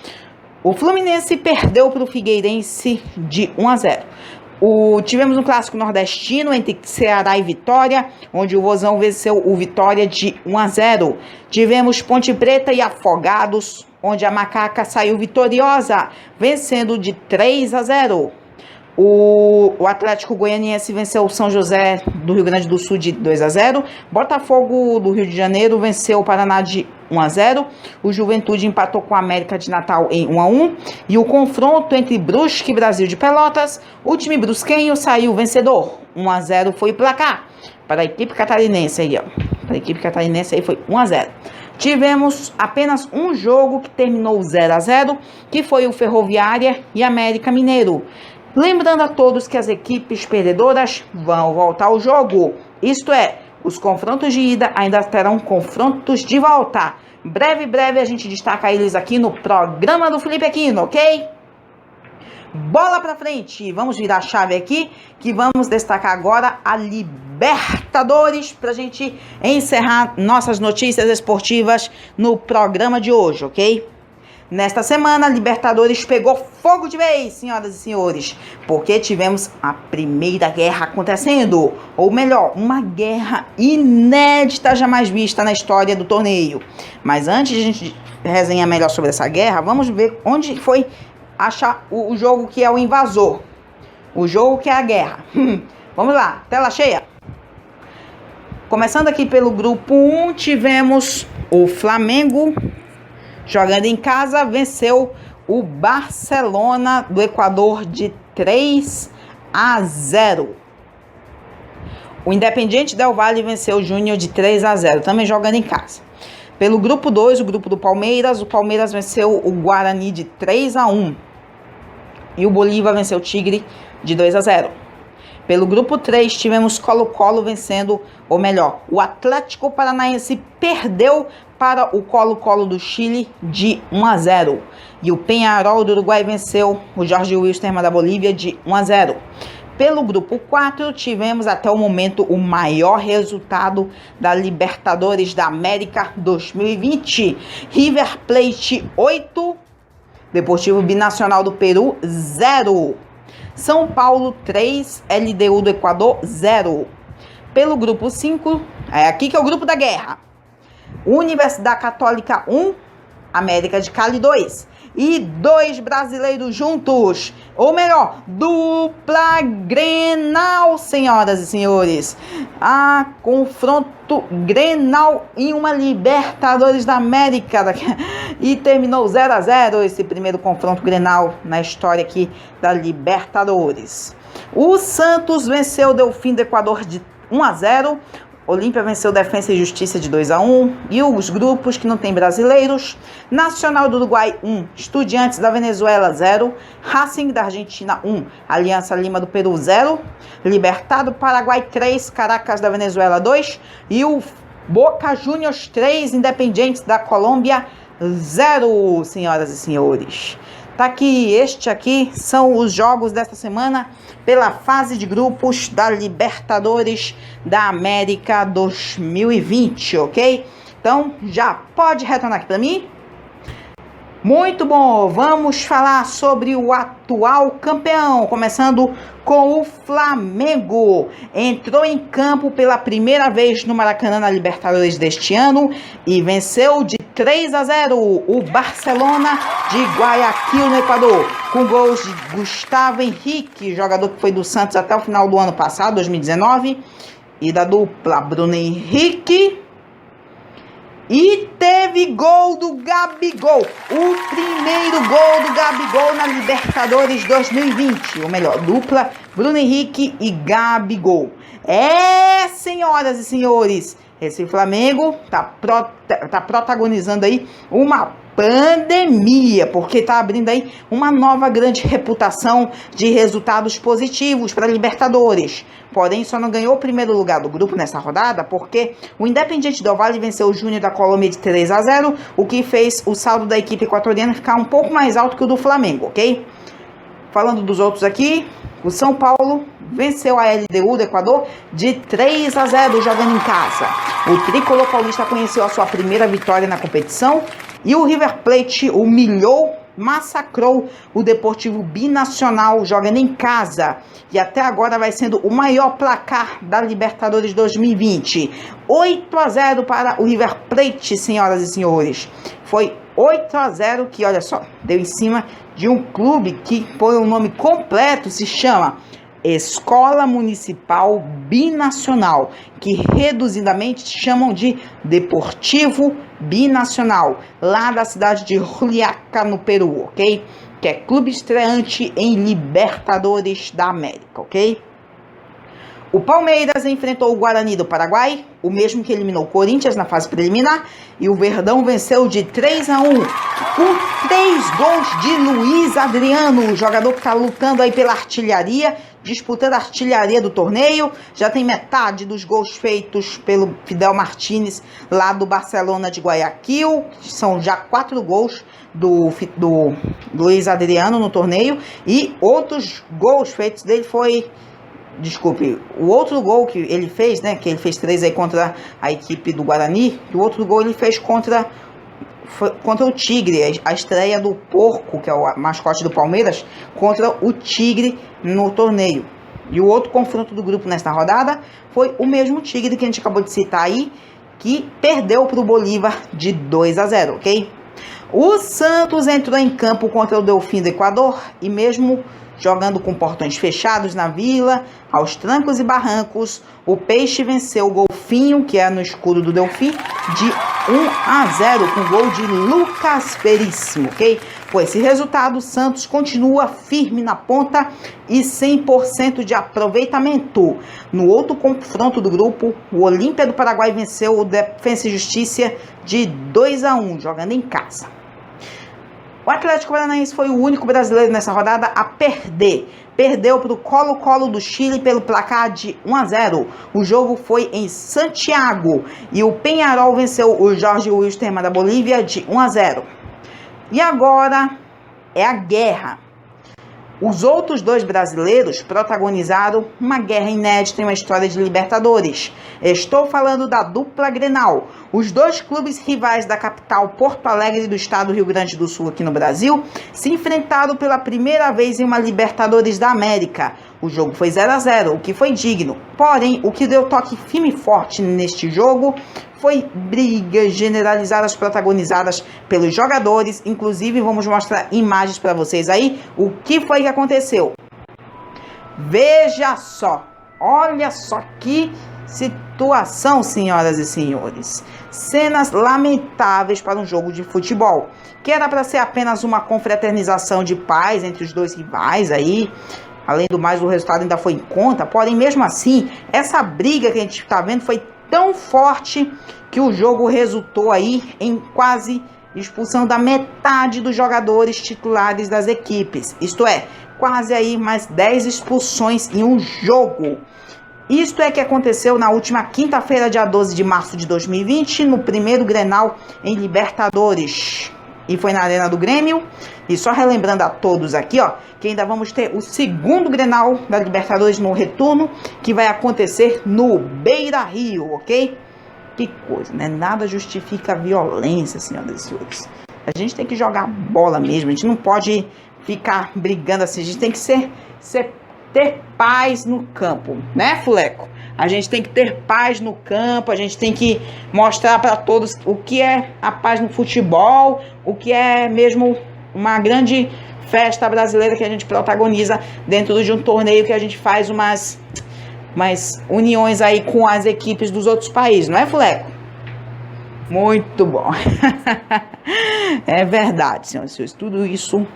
O Fluminense perdeu para o Figueirense de 1-0. Tivemos um clássico nordestino entre Ceará e Vitória, onde o Vozão venceu o Vitória de 1-0. Tivemos Ponte Preta e Afogados, onde a Macaca saiu vitoriosa, vencendo de 3-0. O Atlético Goianiense venceu o São José do Rio Grande do Sul de 2-0. Botafogo do Rio de Janeiro venceu o Paraná de 1-0. O Juventude empatou com a América de Natal em 1-1. E o confronto entre Brusque e Brasil de Pelotas, o time brusquenho saiu vencedor. 1-0 foi o placar para a equipe catarinense aí, ó. Para a equipe catarinense aí foi 1-0. Tivemos apenas um jogo que terminou 0-0, que foi o Ferroviária e América Mineiro. Lembrando a todos que as equipes perdedoras vão voltar ao jogo. Isto é, os confrontos de ida ainda terão confrontos de volta. Breve a gente destaca eles aqui no programa do Felipe Aquino, ok? Bola pra frente, vamos virar a chave aqui, que vamos destacar agora a Libertadores pra gente encerrar nossas notícias esportivas no programa de hoje, ok? Nesta semana, a Libertadores pegou fogo de vez, senhoras e senhores, porque tivemos a primeira guerra acontecendo, ou melhor, uma guerra inédita jamais vista na história do torneio. Mas antes de a gente resenhar melhor sobre essa guerra, vamos ver onde foi achar o jogo que é o invasor, o jogo que é a guerra. Vamos lá, tela cheia. Começando aqui pelo grupo 1, tivemos o Flamengo jogando em casa, venceu o Barcelona do Equador de 3-0. O Independiente Del Valle venceu o Júnior de 3-0, também jogando em casa. Pelo grupo 2, o grupo do Palmeiras, o Palmeiras venceu o Guarani de 3-1. E o Bolívar venceu o Tigre de 2-0. Pelo grupo 3, tivemos Colo-Colo vencendo, ou melhor, o Atlético Paranaense perdeu para o Colo-Colo do Chile de 1-0. E o Peñarol do Uruguai venceu o Jorge Wilstermann da Bolívia de 1-0. Pelo grupo 4, tivemos até o momento o maior resultado da Libertadores da América 2020. River Plate 8, Deportivo Binacional do Peru 0. São Paulo 3, LDU do Equador 0. Pelo grupo 5, é aqui que é o grupo da guerra. Universidade Católica 1, América de Cali 2. E 2 brasileiros juntos, ou melhor, dupla Grenal, senhoras e senhores. Confronto Grenal em uma Libertadores da América. E terminou 0-0 esse primeiro confronto Grenal na história aqui da Libertadores. O Santos venceu o Delfim do Equador de 1-0. Olímpia venceu Defensa e Justiça de 2-1. E os grupos que não tem brasileiros: Nacional do Uruguai 1, Estudiantes da Venezuela 0, Racing da Argentina 1, Aliança Lima do Peru 0, Libertad do Paraguai 3, Caracas da Venezuela 2 e o Boca Juniors 3, Independientes da Colômbia 0, senhoras e senhores. Tá aqui, este aqui são os jogos desta semana pela fase de grupos da Libertadores da América 2020, ok? Então, já pode retornar aqui para mim? Muito bom, vamos falar sobre o atual campeão, começando com o Flamengo. Entrou em campo pela primeira vez no Maracanã na Libertadores deste ano e venceu de 3-0 o Barcelona de Guayaquil, no Equador, com gols de Gustavo Henrique, jogador que foi do Santos até o final do ano passado, 2019, e da dupla Bruno Henrique. E teve gol do Gabigol, o primeiro gol do Gabigol na Libertadores 2020, ou melhor, dupla Bruno Henrique e Gabigol. Senhoras e senhores, esse Flamengo tá protagonizando aí uma pandemia, porque tá abrindo aí uma nova grande reputação de resultados positivos para a Libertadores. Porém, só não ganhou o primeiro lugar do grupo nessa rodada, porque o Independiente Del Valle venceu o Júnior da Colômbia de 3-0, o que fez o saldo da equipe equatoriana ficar um pouco mais alto que o do Flamengo, ok? Falando dos outros aqui, o São Paulo venceu a LDU do Equador de 3-0 jogando em casa. O tricolor paulista conheceu a sua primeira vitória na competição e o River Plate humilhou massacrou o Deportivo Binacional jogando em casa. E até agora vai sendo o maior placar da Libertadores 2020. 8-0 para o River Plate, senhoras e senhores. Foi 8-0 que, olha só, deu em cima de um clube que, por um nome completo, se chama Escola Municipal Binacional, que reduzidamente chamam de Deportivo Binacional, lá da cidade de Juliaca, no Peru, ok? Que é clube estreante em Libertadores da América, ok? O Palmeiras enfrentou o Guarani do Paraguai, o mesmo que eliminou o Corinthians na fase preliminar, e o Verdão venceu de 3-1, com 3 gols de Luiz Adriano, o jogador que está lutando aí pela artilharia, disputando a artilharia do torneio. Já tem metade dos gols feitos pelo Fidel Martínez, lá do Barcelona de Guayaquil. São já 4 gols do Luiz Adriano no torneio, e outros gols feitos dele foi... Desculpe, o outro gol que ele fez, né, que ele fez 3 aí contra a equipe do Guarani, e o outro gol ele fez contra o Tigre, a estreia do Porco, que é o mascote do Palmeiras, contra o Tigre no torneio. E o outro confronto do grupo nesta rodada foi o mesmo Tigre que a gente acabou de citar aí, que perdeu para o Bolívar de 2-0, ok? O Santos entrou em campo contra o Delfim do Equador e mesmo jogando com portões fechados na Vila, aos trancos e barrancos, o Peixe venceu o Golfinho, que é no escudo do Delfim, de 1-0 com gol de Lucas Veríssimo, ok? Com esse resultado, o Santos continua firme na ponta e 100% de aproveitamento. No outro confronto do grupo, o Olímpia do Paraguai venceu o Defensa e Justiça de 2-1, jogando em casa. O Atlético Paranaense foi o único brasileiro nessa rodada a perder. Perdeu para o Colo-Colo do Chile pelo placar de 1-0. O jogo foi em Santiago e o Peñarol venceu o Jorge Wilstermann da Bolívia de 1-0. E agora é a guerra. Os outros 2 brasileiros protagonizaram uma guerra inédita em uma história de Libertadores. Estou falando da dupla Grenal. Os 2 clubes rivais da capital Porto Alegre do estado do Rio Grande do Sul aqui no Brasil se enfrentaram pela primeira vez em uma Libertadores da América. O jogo foi 0-0, o que foi digno. Porém, o que deu toque firme e forte neste jogo foi brigas generalizadas protagonizadas pelos jogadores. Inclusive, vamos mostrar imagens para vocês aí. O que foi que aconteceu? Veja só. Olha só que situação, senhoras e senhores. Cenas lamentáveis para um jogo de futebol, que era para ser apenas uma confraternização de paz entre os 2 rivais aí. Além do mais, o resultado ainda foi em conta. Porém, mesmo assim, essa briga que a gente está vendo foi tão forte que o jogo resultou aí em quase expulsão da metade dos jogadores titulares das equipes. Isto é, quase aí mais 10 expulsões em um jogo. Isto é que aconteceu na última quinta-feira, dia 12 de março de 2020, no primeiro Grenal em Libertadores. E foi na Arena do Grêmio. E só relembrando a todos aqui, ó, que ainda vamos ter o segundo Grenal da Libertadores no retorno, que vai acontecer no Beira-Rio, ok? Que coisa, né? Nada justifica a violência, senhoras e senhores. A gente tem que jogar bola mesmo, a gente não pode ficar brigando assim, a gente tem que ter paz no campo, né, Fuleco? A gente tem que ter paz no campo, a gente tem que mostrar para todos o que é a paz no futebol, o que é mesmo uma grande festa brasileira que a gente protagoniza dentro de um torneio que a gente faz umas uniões aí com as equipes dos outros países, não é, Fuleco? Muito bom. É verdade, senhoras e senhores, tudo isso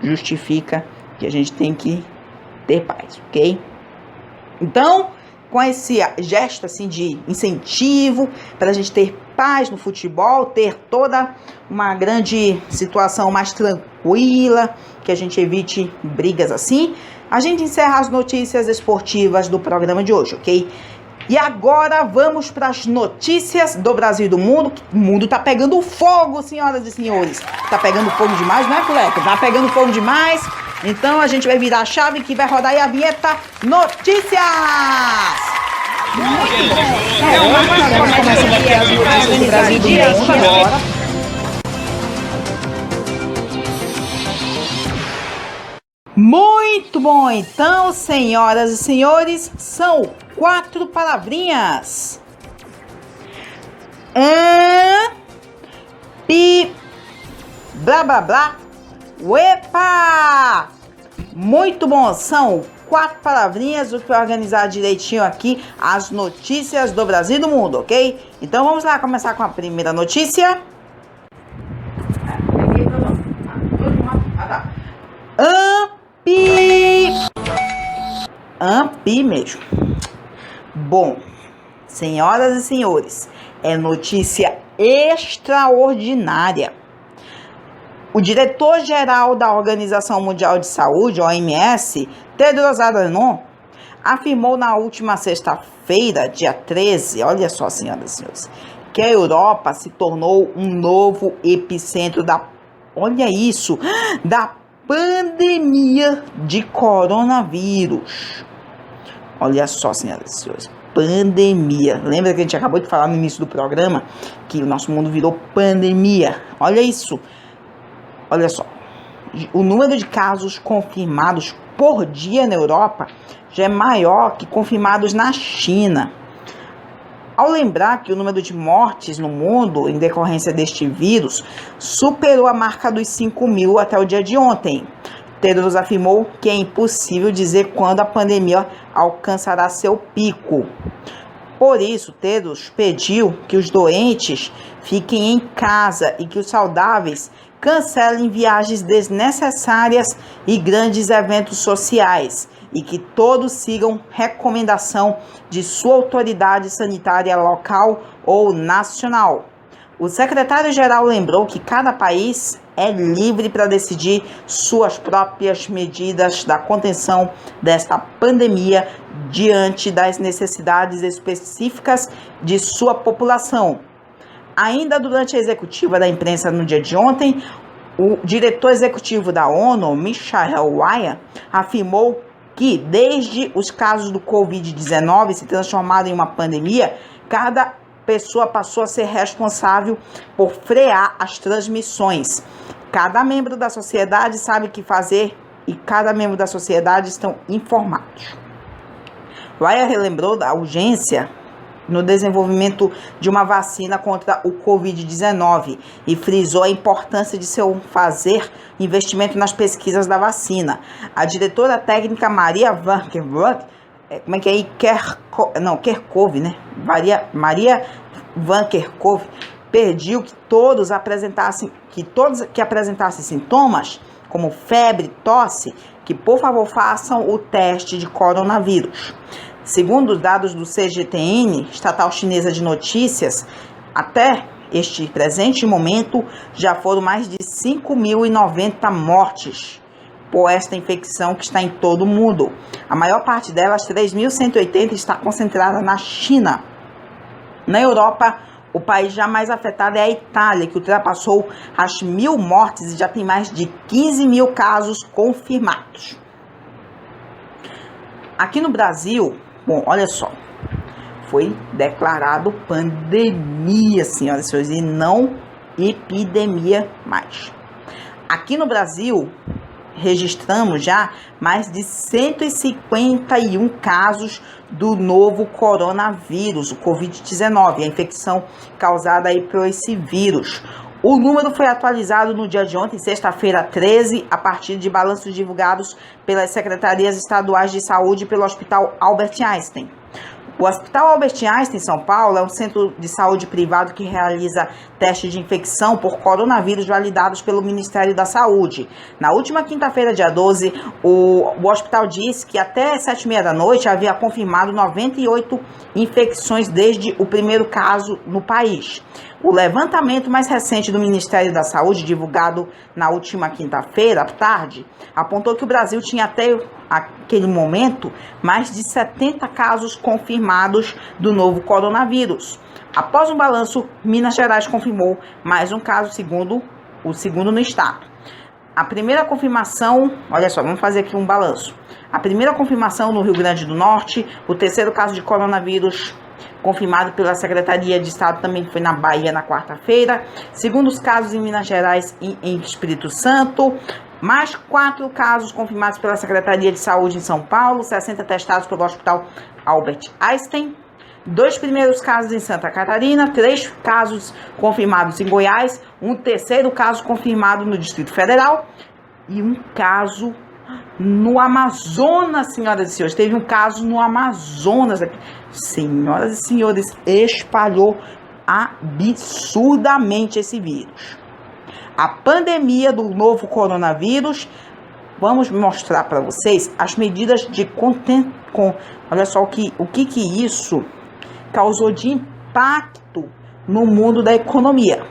justifica que a gente tem que ter paz, ok? Então, com esse gesto assim de incentivo para a gente ter paz no futebol, ter toda uma grande situação mais tranquila, que a gente evite brigas assim, a gente encerra as notícias esportivas do programa de hoje, ok? E agora vamos para as notícias do Brasil e do mundo. O mundo tá pegando fogo, senhoras e senhores. Tá pegando fogo demais, não é, Fuleco? Tá pegando fogo demais. Então a gente vai virar a chave que vai rodar aí a vinheta Notícias! Muito bom! Agora começa aqui as notícias do Brasil e do mundo agora. Muito bom, então, senhoras e senhores, são 4 palavrinhas. Blá blá blá. Uepa! Muito bom, são 4 palavrinhas, o que vai organizar direitinho aqui as notícias do Brasil e do mundo, ok? Então vamos lá começar com a primeira notícia. AMPI mesmo. Bom, senhoras e senhores, é notícia extraordinária. O diretor-geral da Organização Mundial de Saúde, OMS, Tedros Adhanom, afirmou na última sexta-feira, dia 13, olha só, senhoras e senhores, que a Europa se tornou um novo epicentro da pandemia de coronavírus. Olha só, senhoras e senhores, pandemia. Lembra que a gente acabou de falar no início do programa que o nosso mundo virou pandemia? Olha isso. Olha só, o número de casos confirmados por dia na Europa já é maior que confirmados na China. Ao lembrar que o número de mortes no mundo em decorrência deste vírus superou a marca dos 5.000 até o dia de ontem, Tedros afirmou que é impossível dizer quando a pandemia alcançará seu pico. Por isso, Tedros pediu que os doentes fiquem em casa e que os saudáveis cancelem viagens desnecessárias e grandes eventos sociais e que todos sigam recomendação de sua autoridade sanitária local ou nacional. O secretário-geral lembrou que cada país é livre para decidir suas próprias medidas da contenção desta pandemia diante das necessidades específicas de sua população. Ainda durante a executiva da imprensa no dia de ontem, o diretor executivo da ONU, Michael Ryan, afirmou que desde os casos do Covid-19 se transformaram em uma pandemia, cada pessoa passou a ser responsável por frear as transmissões. Cada membro da sociedade sabe o que fazer e cada membro da sociedade estão informados. Ryan relembrou da urgência no desenvolvimento de uma vacina contra o Covid-19 e frisou a importância de fazer investimento nas pesquisas da vacina. A diretora técnica Maria Van Kerkhove, né? Maria Van Kerkhove pediu que todos que apresentassem sintomas como febre, tosse, que por favor façam o teste de coronavírus. Segundo os dados do CGTN, estatal chinesa de notícias, até este presente momento já foram mais de 5.090 mortes por esta infecção que está em todo o mundo. A maior parte delas, 3.180, está concentrada na China. Na Europa, o país já mais afetado é a Itália, que ultrapassou as 1.000 mortes e já tem mais de 15.000 casos confirmados. Aqui no Brasil, bom, olha só, foi declarado pandemia, senhoras e senhores, e não epidemia mais. Aqui no Brasil, registramos já mais de 151 casos do novo coronavírus, o Covid-19, a infecção causada aí por esse vírus. O número foi atualizado no dia de ontem, sexta-feira 13, a partir de balanços divulgados pelas secretarias estaduais de saúde e pelo Hospital Albert Einstein. O Hospital Albert Einstein, em São Paulo, é um centro de saúde privado que realiza testes de infecção por coronavírus validados pelo Ministério da Saúde. Na última quinta-feira, dia 12, o hospital disse que até 7h30 da noite havia confirmado 98 infecções desde o primeiro caso no país. O levantamento mais recente do Ministério da Saúde, divulgado na última quinta-feira à tarde, apontou que o Brasil tinha até aquele momento mais de 70 casos confirmados do novo coronavírus. Após um balanço, Minas Gerais confirmou mais um caso, o segundo no estado. A primeira confirmação, olha só, vamos fazer aqui um balanço. A primeira confirmação no Rio Grande do Norte, o terceiro caso de coronavírus confirmado pela Secretaria de Estado também foi na Bahia na quarta-feira. Segundo os casos em Minas Gerais e em Espírito Santo. Mais 4 casos confirmados pela Secretaria de Saúde em São Paulo, 60 testados pelo Hospital Albert Einstein. 2 primeiros casos em Santa Catarina, 3 casos confirmados em Goiás, um terceiro caso confirmado no Distrito Federal e um caso no Amazonas, senhoras e senhores. Teve um caso no Amazonas, senhoras e senhores, espalhou absurdamente esse vírus. A pandemia do novo coronavírus, vamos mostrar para vocês as medidas de contenção. Olha só o que isso causou de impacto no mundo da economia.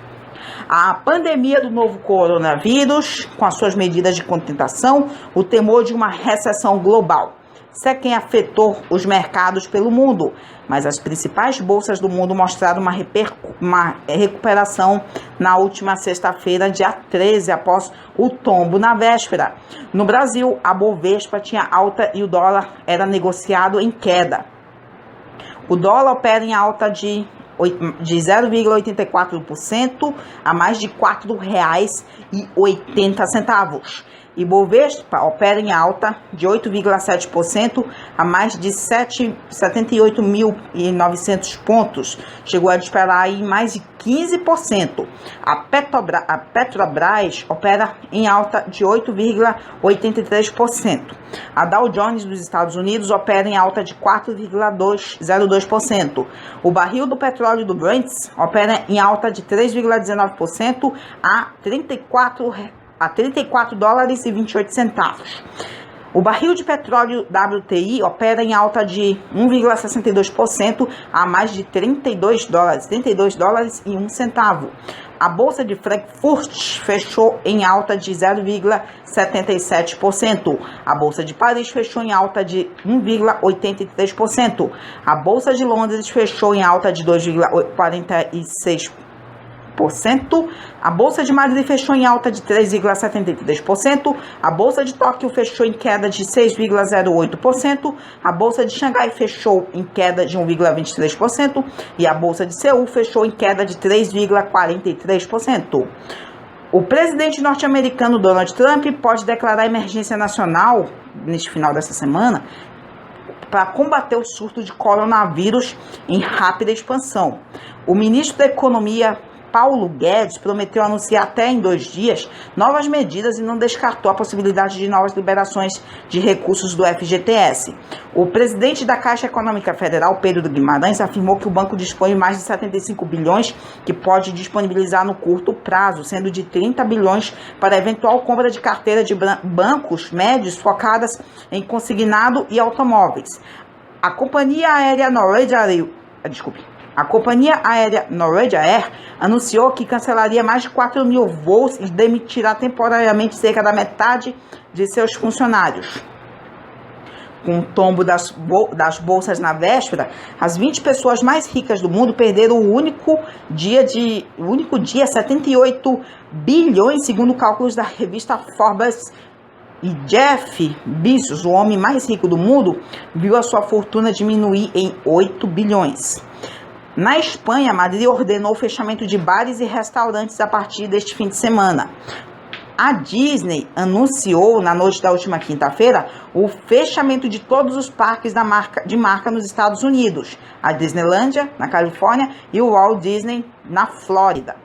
A pandemia do novo coronavírus, com as suas medidas de contenção, o temor de uma recessão global. Isso é quem afetou os mercados pelo mundo, mas as principais bolsas do mundo mostraram uma recuperação na última sexta-feira, dia 13, após o tombo na véspera. No Brasil, a Bovespa tinha alta e o dólar era negociado em queda. O dólar opera em alta de 0,84% a mais de R$ 4,80. E Bovespa opera em alta de 8,7% a mais de 78.900 pontos. Chegou a disparar em mais de 15%. A Petrobras opera em alta de 8,83%. A Dow Jones dos Estados Unidos opera em alta de 4,02%. O barril do petróleo do Brent opera em alta de 3,19% a 34 dólares e 28 centavos. O barril de petróleo WTI opera em alta de 1,62% a mais de 32 dólares e 1 centavo. A bolsa de Frankfurt fechou em alta de 0,77%. A bolsa de Paris fechou em alta de 1,83%. A bolsa de Londres fechou em alta de 2,46%. A bolsa de Madrid fechou em alta de 3,73%, a bolsa de Tóquio fechou em queda de 6,08%, a bolsa de Xangai fechou em queda de 1,23% e a bolsa de Seul fechou em queda de 3,43%. O presidente norte-americano Donald Trump pode declarar emergência nacional neste final dessa semana para combater o surto de coronavírus em rápida expansão. O ministro da Economia Paulo Guedes prometeu anunciar até em 2 dias novas medidas e não descartou a possibilidade de novas liberações de recursos do FGTS. O presidente da Caixa Econômica Federal, Pedro Guimarães, afirmou que o banco dispõe de mais de 75 bilhões que pode disponibilizar no curto prazo, sendo de 30 bilhões para eventual compra de carteira de bancos médios focadas em consignado e automóveis. A companhia aérea Norwegian Air anunciou que cancelaria mais de 4 mil voos e demitirá temporariamente cerca da metade de seus funcionários. Com o tombo das bolsas na véspera, as 20 pessoas mais ricas do mundo perderam o único dia 78 bilhões, segundo cálculos da revista Forbes. E Jeff Bezos, o homem mais rico do mundo, viu a sua fortuna diminuir em 8 bilhões. Na Espanha, Madrid ordenou o fechamento de bares e restaurantes a partir deste fim de semana. A Disney anunciou na noite da última quinta-feira o fechamento de todos os parques de marca nos Estados Unidos, a Disneylândia, na Califórnia, e o Walt Disney, na Flórida,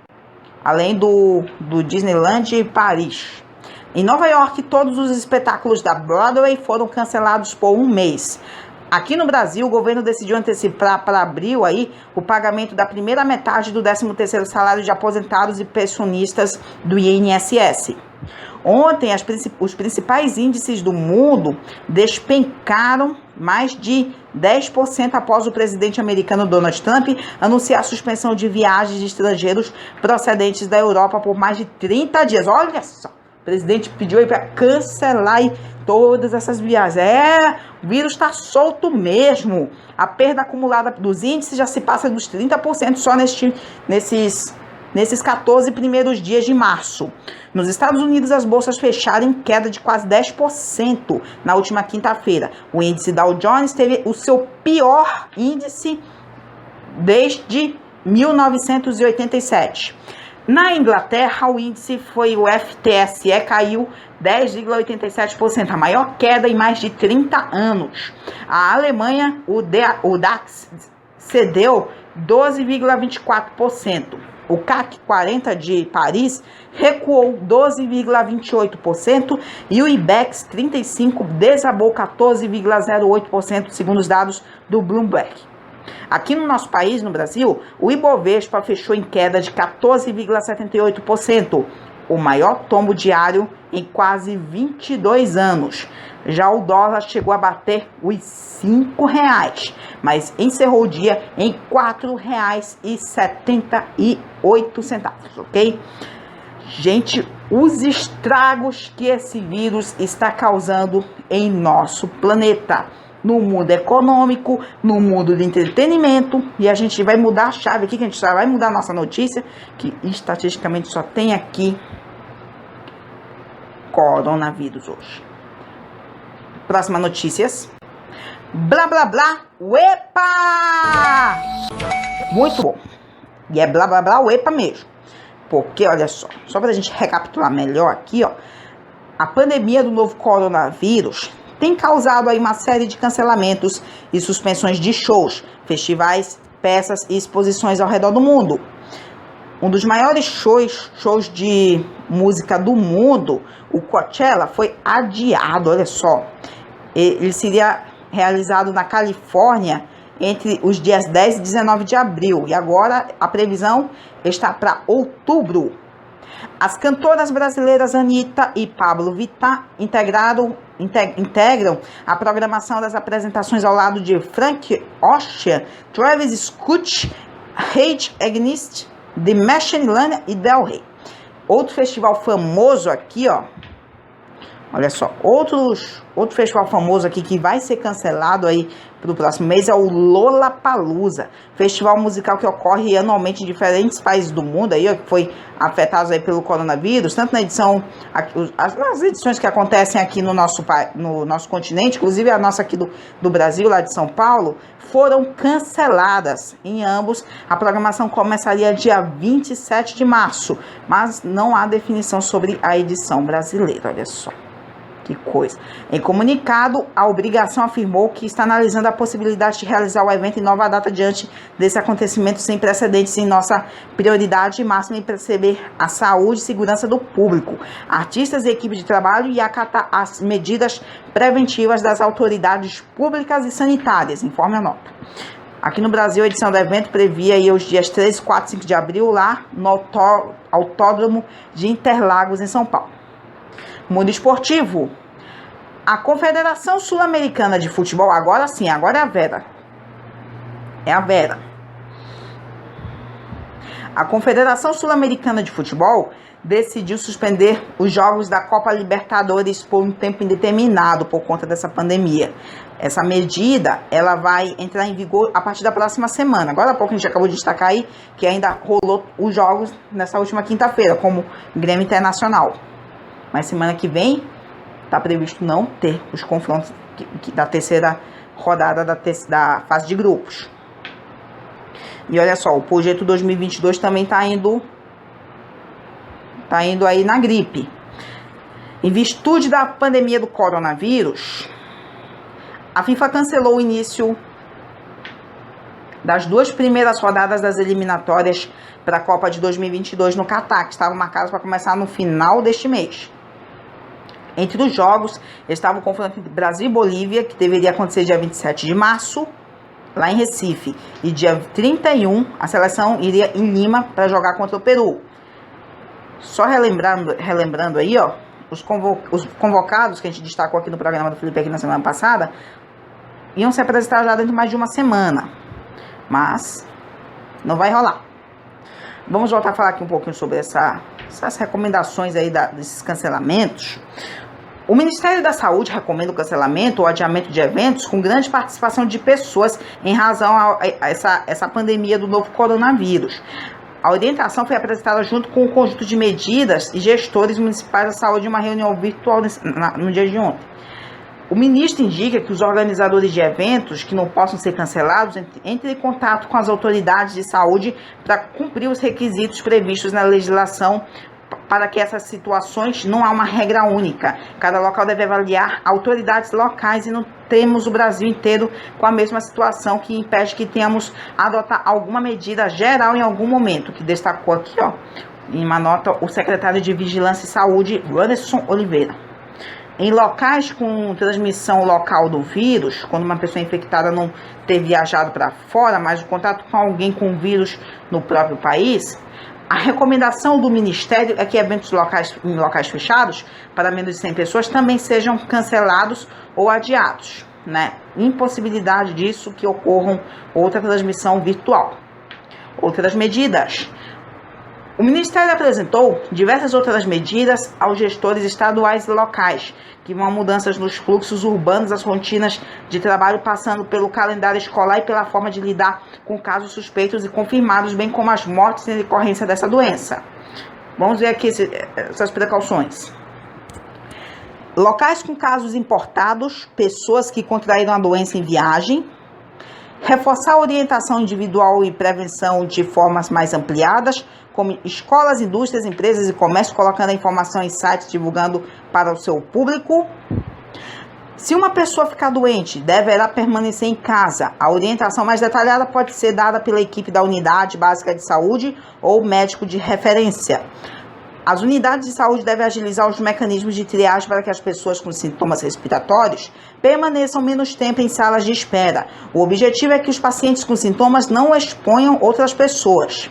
além do Disneyland Paris. Em Nova York, todos os espetáculos da Broadway foram cancelados por 1 mês. Aqui no Brasil, o governo decidiu antecipar para abril o pagamento da primeira metade do 13º salário de aposentados e pensionistas do INSS. Ontem, os principais índices do mundo despencaram mais de 10% após o presidente americano Donald Trump anunciar a suspensão de viagens de estrangeiros procedentes da Europa por mais de 30 dias. Olha só, o presidente pediu para cancelar todas essas viagens. O vírus está solto mesmo. A perda acumulada dos índices já se passa dos 30% só nesses 14 primeiros dias de março. Nos Estados Unidos, as bolsas fecharam em queda de quase 10% na última quinta-feira. O índice Dow Jones teve o seu pior índice desde 1987. Na Inglaterra, o índice foi o FTSE, caiu 10,87%, a maior queda em mais de 30 anos. A Alemanha, o DAX cedeu 12,24%. O CAC 40 de Paris recuou 12,28% e o IBEX 35 desabou 14,08%, segundo os dados do Bloomberg. Aqui no nosso país, no Brasil, o Ibovespa fechou em queda de 14,78%, o maior tombo diário em quase 22 anos. Já o dólar chegou a bater os R$5, mas encerrou o dia em R$4,78, ok? Gente, os estragos que esse vírus está causando em nosso planeta, no mundo econômico, no mundo do entretenimento, e a gente vai mudar a chave aqui, que a gente só vai mudar a nossa notícia, que estatisticamente só tem aqui coronavírus hoje. Próxima notícias. Blá, blá, blá, uepa! Muito bom. E é blá, blá, blá, uepa mesmo. Porque, olha só pra gente recapitular melhor aqui, ó. A pandemia do novo coronavírus tem causado aí uma série de cancelamentos e suspensões de shows, festivais, peças e exposições ao redor do mundo. Um dos maiores shows de música do mundo, o Coachella, foi adiado, olha só. Ele seria realizado na Califórnia entre os dias 10 e 19 de abril. E agora a previsão está para outubro. As cantoras brasileiras Anitta e Pablo Vittar integram a programação das apresentações ao lado de Frank Ocean, Travis Scott, Rage Against the Machine e Del Rey. Outro festival famoso aqui, ó. Olha só, outro festival famoso aqui que vai ser cancelado aí para o próximo mês é o Lollapalooza, festival musical que ocorre anualmente em diferentes países do mundo, aí, ó, que foi afetado aí pelo coronavírus, tanto na edição, as edições que acontecem aqui no nosso continente, inclusive a nossa aqui do Brasil, lá de São Paulo, foram canceladas. Em ambos, a programação começaria dia 27 de março, mas não há definição sobre a edição brasileira, olha só. Que coisa. Em comunicado, a obrigação afirmou que está analisando a possibilidade de realizar o evento em nova data diante desse acontecimento sem precedentes em nossa prioridade máxima em perceber a saúde e segurança do público, artistas e equipe de trabalho e acatar as medidas preventivas das autoridades públicas e sanitárias, informe a nota. Aqui no Brasil, a edição do evento previa aí os dias 3, 4 e 5 de abril lá no Autódromo de Interlagos, em São Paulo. Mundo esportivo. A Confederação Sul-Americana de Futebol, agora sim, agora é a Vera. É a Vera. A Confederação Sul-Americana de Futebol decidiu suspender os jogos da Copa Libertadores por um tempo indeterminado por conta dessa pandemia. Essa medida, ela vai entrar em vigor a partir da próxima semana. Agora há pouco a gente acabou de destacar aí que ainda rolou os jogos nessa última quinta-feira, como Grêmio Internacional. Mas semana que vem está previsto não ter os confrontos da terceira rodada da fase de grupos. E olha só, o Projeto 2022 também está indo aí na gripe. Em virtude da pandemia do coronavírus, a FIFA cancelou o início das 2 primeiras rodadas das eliminatórias para a Copa de 2022 no Catar, que estavam marcadas para começar no final deste mês. Entre os jogos, estava o confronto entre Brasil e Bolívia, que deveria acontecer dia 27 de março, lá em Recife. E dia 31, a seleção iria em Lima para jogar contra o Peru. Só relembrando aí, ó, os convocados que a gente destacou aqui no programa do Felipe aqui na semana passada, iam se apresentar já dentro de mais de uma semana. Mas não vai rolar. Vamos voltar a falar aqui um pouquinho sobre essas recomendações aí desses cancelamentos. O Ministério da Saúde recomenda o cancelamento ou adiamento de eventos com grande participação de pessoas em razão a essa pandemia do novo coronavírus. A orientação foi apresentada junto com um conjunto de medidas e gestores municipais da saúde em uma reunião virtual no dia de ontem. O ministro indica que os organizadores de eventos que não possam ser cancelados entrem em contato com as autoridades de saúde para cumprir os requisitos previstos na legislação. Para que essas situações não há uma regra única. Cada local deve avaliar autoridades locais e não temos o Brasil inteiro com a mesma situação que impede que tenhamos adotar alguma medida geral em algum momento, que destacou aqui, ó, em uma nota, o secretário de Vigilância e Saúde, Wanderson Oliveira. Em locais com transmissão local do vírus, quando uma pessoa infectada não ter viajado para fora, mas o contato com alguém com vírus no próprio país, a recomendação do Ministério é que eventos em locais fechados, para menos de 100 pessoas, também sejam cancelados ou adiados, né? Impossibilidade disso que ocorram outra transmissão virtual. Outras medidas. O Ministério apresentou diversas outras medidas aos gestores estaduais e locais, que vão mudanças nos fluxos urbanos, as rotinas de trabalho, passando pelo calendário escolar e pela forma de lidar com casos suspeitos e confirmados, bem como as mortes em decorrência dessa doença. Vamos ver aqui essas precauções. Locais com casos importados, pessoas que contraíram a doença em viagem. Reforçar a orientação individual e prevenção de formas mais ampliadas, como escolas, indústrias, empresas e comércio, colocando a informação em sites, divulgando para o seu público. Se uma pessoa ficar doente, deverá permanecer em casa. A orientação mais detalhada pode ser dada pela equipe da Unidade Básica de Saúde ou médico de referência. As unidades de saúde devem agilizar os mecanismos de triagem para que as pessoas com sintomas respiratórios permaneçam menos tempo em salas de espera. O objetivo é que os pacientes com sintomas não exponham outras pessoas.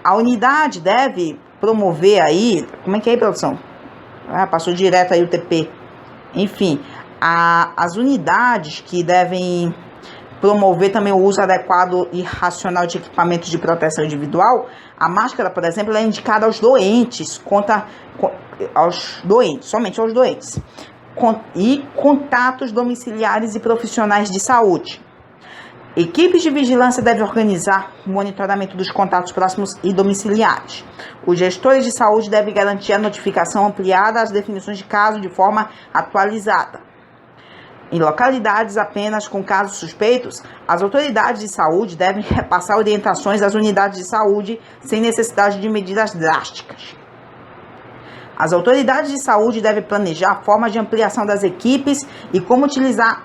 A unidade deve promover aí... Como é que é aí, produção? Passou direto aí o TP. Enfim, as unidades que devem promover também o uso adequado e racional de equipamentos de proteção individual. A máscara, por exemplo, é indicada aos doentes, somente aos doentes, e contatos domiciliares e profissionais de saúde. Equipes de vigilância devem organizar o monitoramento dos contatos próximos e domiciliares. Os gestores de saúde devem garantir a notificação ampliada às definições de caso de forma atualizada. Em localidades apenas com casos suspeitos, as autoridades de saúde devem repassar orientações às unidades de saúde sem necessidade de medidas drásticas. As autoridades de saúde devem planejar a forma de ampliação das equipes e como utilizar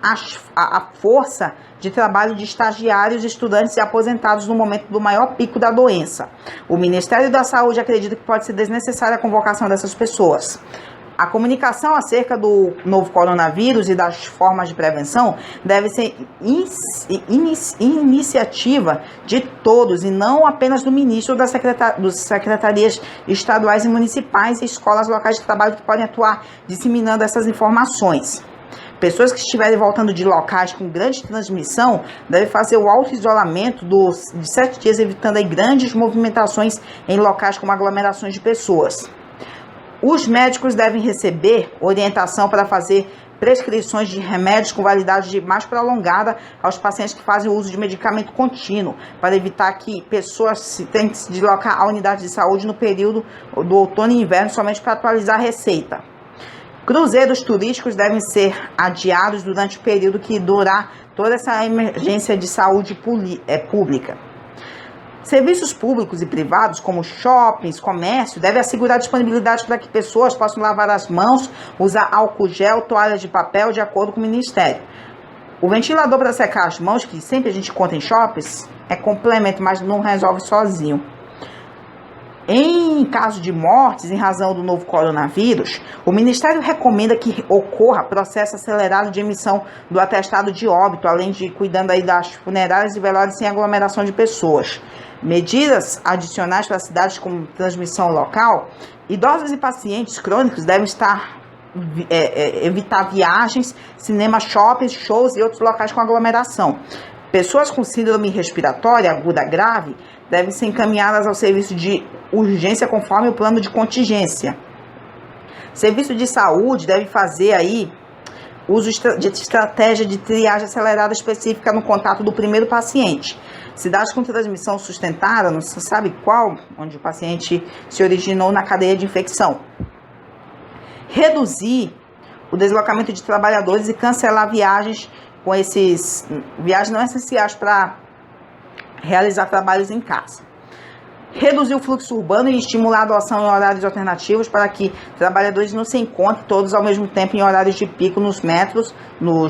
a força de trabalho de estagiários, estudantes e aposentados no momento do maior pico da doença. O Ministério da Saúde acredita que pode ser desnecessária a convocação dessas pessoas. A comunicação acerca do novo coronavírus e das formas de prevenção deve ser iniciativa de todos e não apenas do ministro das secretarias estaduais e municipais e escolas locais de trabalho que podem atuar disseminando essas informações. Pessoas que estiverem voltando de locais com grande transmissão devem fazer o auto-isolamento de 7 dias, evitando aí grandes movimentações em locais com aglomerações de pessoas. Os médicos devem receber orientação para fazer prescrições de remédios com validade mais prolongada aos pacientes que fazem uso de medicamento contínuo, para evitar que pessoas tenham que se deslocar à unidade de saúde no período do outono e inverno somente para atualizar a receita. Cruzeiros turísticos devem ser adiados durante o período que durar toda essa emergência de saúde pública. Serviços públicos e privados, como shoppings, comércio, devem assegurar disponibilidade para que pessoas possam lavar as mãos, usar álcool gel, toalhas de papel, de acordo com o Ministério. O ventilador para secar as mãos, que sempre a gente conta em shoppings, é complemento, mas não resolve sozinho. Em caso de mortes em razão do novo coronavírus, o Ministério recomenda que ocorra processo acelerado de emissão do atestado de óbito, além de cuidando aí das funerárias e velórios sem aglomeração de pessoas. Medidas adicionais para cidades com transmissão local: idosos e pacientes crônicos devem evitar viagens, cinema, shoppings, shows e outros locais com aglomeração. Pessoas com síndrome respiratória aguda grave devem ser encaminhadas ao serviço de urgência conforme o plano de contingência. Serviço de saúde deve fazer aí uso de estratégia de triagem acelerada específica no contato do primeiro paciente. Cidades com transmissão sustentada, não se sabe qual, onde o paciente se originou na cadeia de infecção. Reduzir o deslocamento de trabalhadores e cancelar viagens com viagens não essenciais para realizar trabalhos em casa. Reduzir o fluxo urbano e estimular a adoção em horários alternativos para que trabalhadores não se encontrem todos ao mesmo tempo em horários de pico nos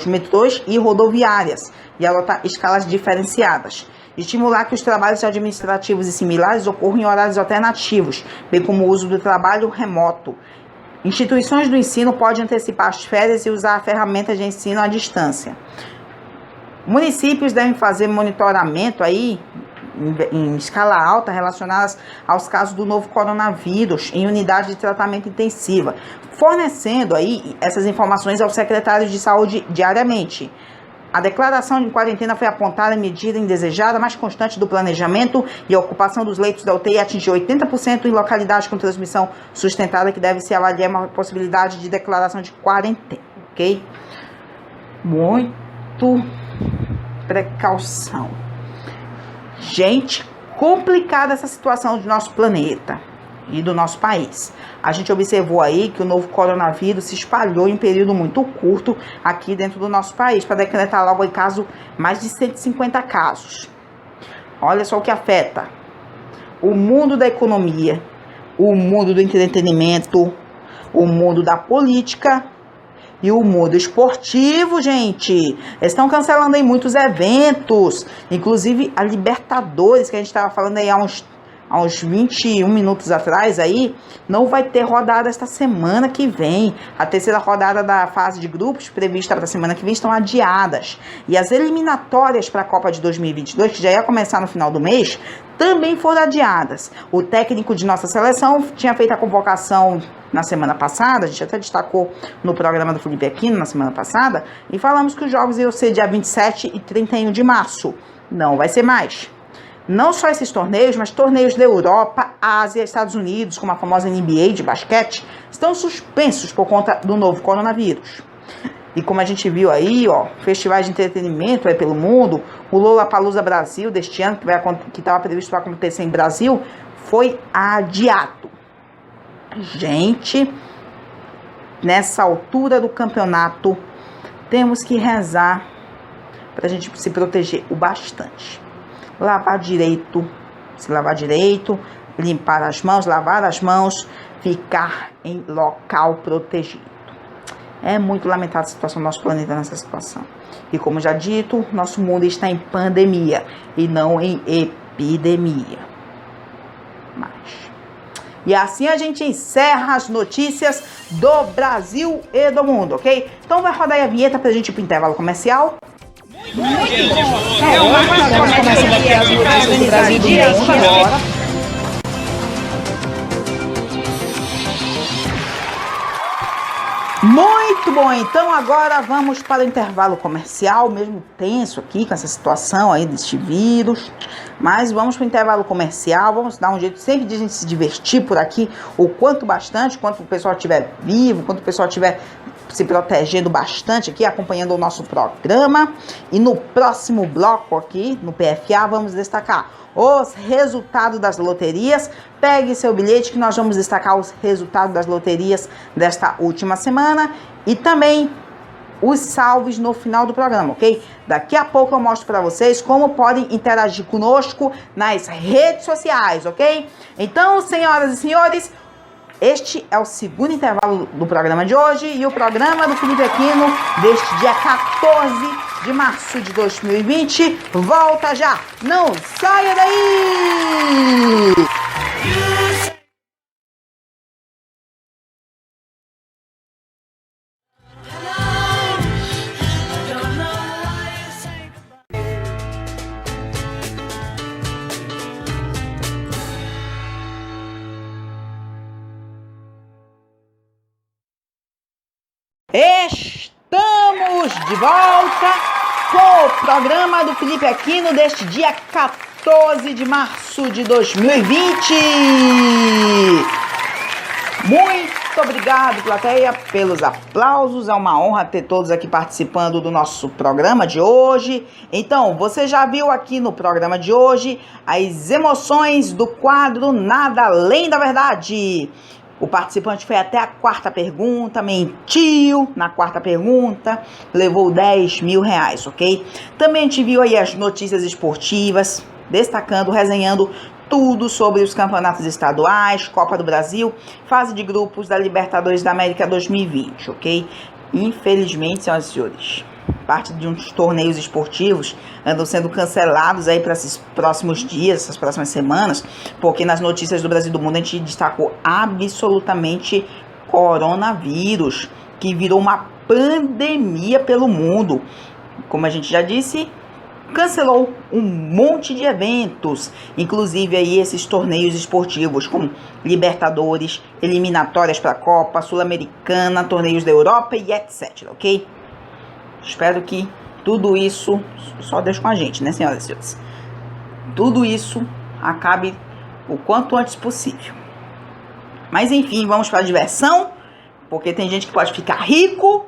metrôs e rodoviárias e adotar escalas diferenciadas. Estimular que os trabalhos administrativos e similares ocorram em horários alternativos, bem como o uso do trabalho remoto. Instituições do ensino podem antecipar as férias e usar ferramentas de ensino à distância. Municípios devem fazer monitoramento aí em escala alta relacionadas aos casos do novo coronavírus em unidade de tratamento intensiva, fornecendo aí essas informações aos secretários de saúde diariamente. A declaração de quarentena foi apontada a medida indesejada mais constante do planejamento e a ocupação dos leitos da UTI atingiu 80% em localidades com transmissão sustentada, que deve se avaliar uma possibilidade de declaração de quarentena, ok? Muito precaução. Gente, complicada essa situação do nosso planeta e do nosso país. A gente observou aí que o novo coronavírus se espalhou em um período muito curto aqui dentro do nosso país, para decretar logo em caso mais de 150 casos. Olha só o que afeta o mundo da economia, o mundo do entretenimento, o mundo da política e o mundo esportivo, gente. Estão cancelando aí muitos eventos, inclusive a Libertadores, que a gente estava falando aí há uns 21 minutos atrás aí, não vai ter rodada esta semana que vem. A terceira rodada da fase de grupos, prevista para a semana que vem, estão adiadas. E as eliminatórias para a Copa de 2022, que já ia começar no final do mês, também foram adiadas. O técnico de nossa seleção tinha feito a convocação na semana passada, a gente até destacou no programa do Felipe Aquino na semana passada, e falamos que os jogos iam ser dia 27 e 31 de março. Não vai ser mais. Não só esses torneios, mas torneios da Europa, Ásia, Estados Unidos, como a famosa NBA de basquete, estão suspensos por conta do novo coronavírus. E como a gente viu aí, ó, festivais de entretenimento aí pelo mundo, o Lollapalooza Brasil deste ano, que estava previsto para acontecer em Brasil, foi adiado. Gente, nessa altura do campeonato, temos que rezar para a gente se proteger o bastante. Se lavar direito, limpar as mãos, lavar as mãos, ficar em local protegido. É muito lamentável a situação do nosso planeta nessa situação. E como já dito, nosso mundo está em pandemia e não em epidemia. E assim a gente encerra as notícias do Brasil e do mundo, ok? Então vai rodar aí a vinheta pra gente ir pro intervalo comercial. Muito bom! Nós começamos aqui as notícias do Brasil e do mundo agora. Muito bom, então agora vamos para o intervalo comercial, mesmo tenso aqui com essa situação aí deste vírus, mas vamos para o intervalo comercial, vamos dar um jeito sempre de a gente se divertir por aqui, o quanto bastante, quanto o pessoal estiver vivo, quanto o pessoal estiver se protegendo bastante aqui, acompanhando o nosso programa. E no próximo bloco aqui, no PFA, vamos destacar os resultados das loterias. Pegue seu bilhete que nós vamos destacar os resultados das loterias desta última semana e também os salves no final do programa, ok? Daqui a pouco eu mostro para vocês como podem interagir conosco nas redes sociais, ok? Então, senhoras e senhores, este é o segundo intervalo do programa de hoje e o programa do Felipe Aquino deste dia 14 de março de 2020 volta já. Não saia daí! Estamos de volta com o programa do Felipe Aquino deste dia 14 de março de 2020. Muito obrigado, plateia, pelos aplausos. É uma honra ter todos aqui participando do nosso programa de hoje. Então, você já viu aqui no programa de hoje as emoções do quadro Nada Além da Verdade. O participante foi até a quarta pergunta, mentiu na quarta pergunta, levou 10 mil reais, ok? Também a gente viu aí as notícias esportivas, destacando, resenhando tudo sobre os campeonatos estaduais, Copa do Brasil, fase de grupos da Libertadores da América 2020, ok? Infelizmente, senhoras e senhores, parte de uns torneios esportivos andam sendo cancelados aí para esses próximos dias, essas próximas semanas, porque nas notícias do Brasil e do mundo a gente destacou absolutamente coronavírus, que virou uma pandemia pelo mundo. Como a gente já disse, cancelou um monte de eventos, inclusive aí esses torneios esportivos como Libertadores, eliminatórias para a Copa, Sul-Americana, torneios da Europa e etc, ok? Espero que tudo isso, só Deus com a gente, né, senhoras e senhores? Tudo isso acabe o quanto antes possível. Mas enfim, vamos para a diversão, porque tem gente que pode ficar rico,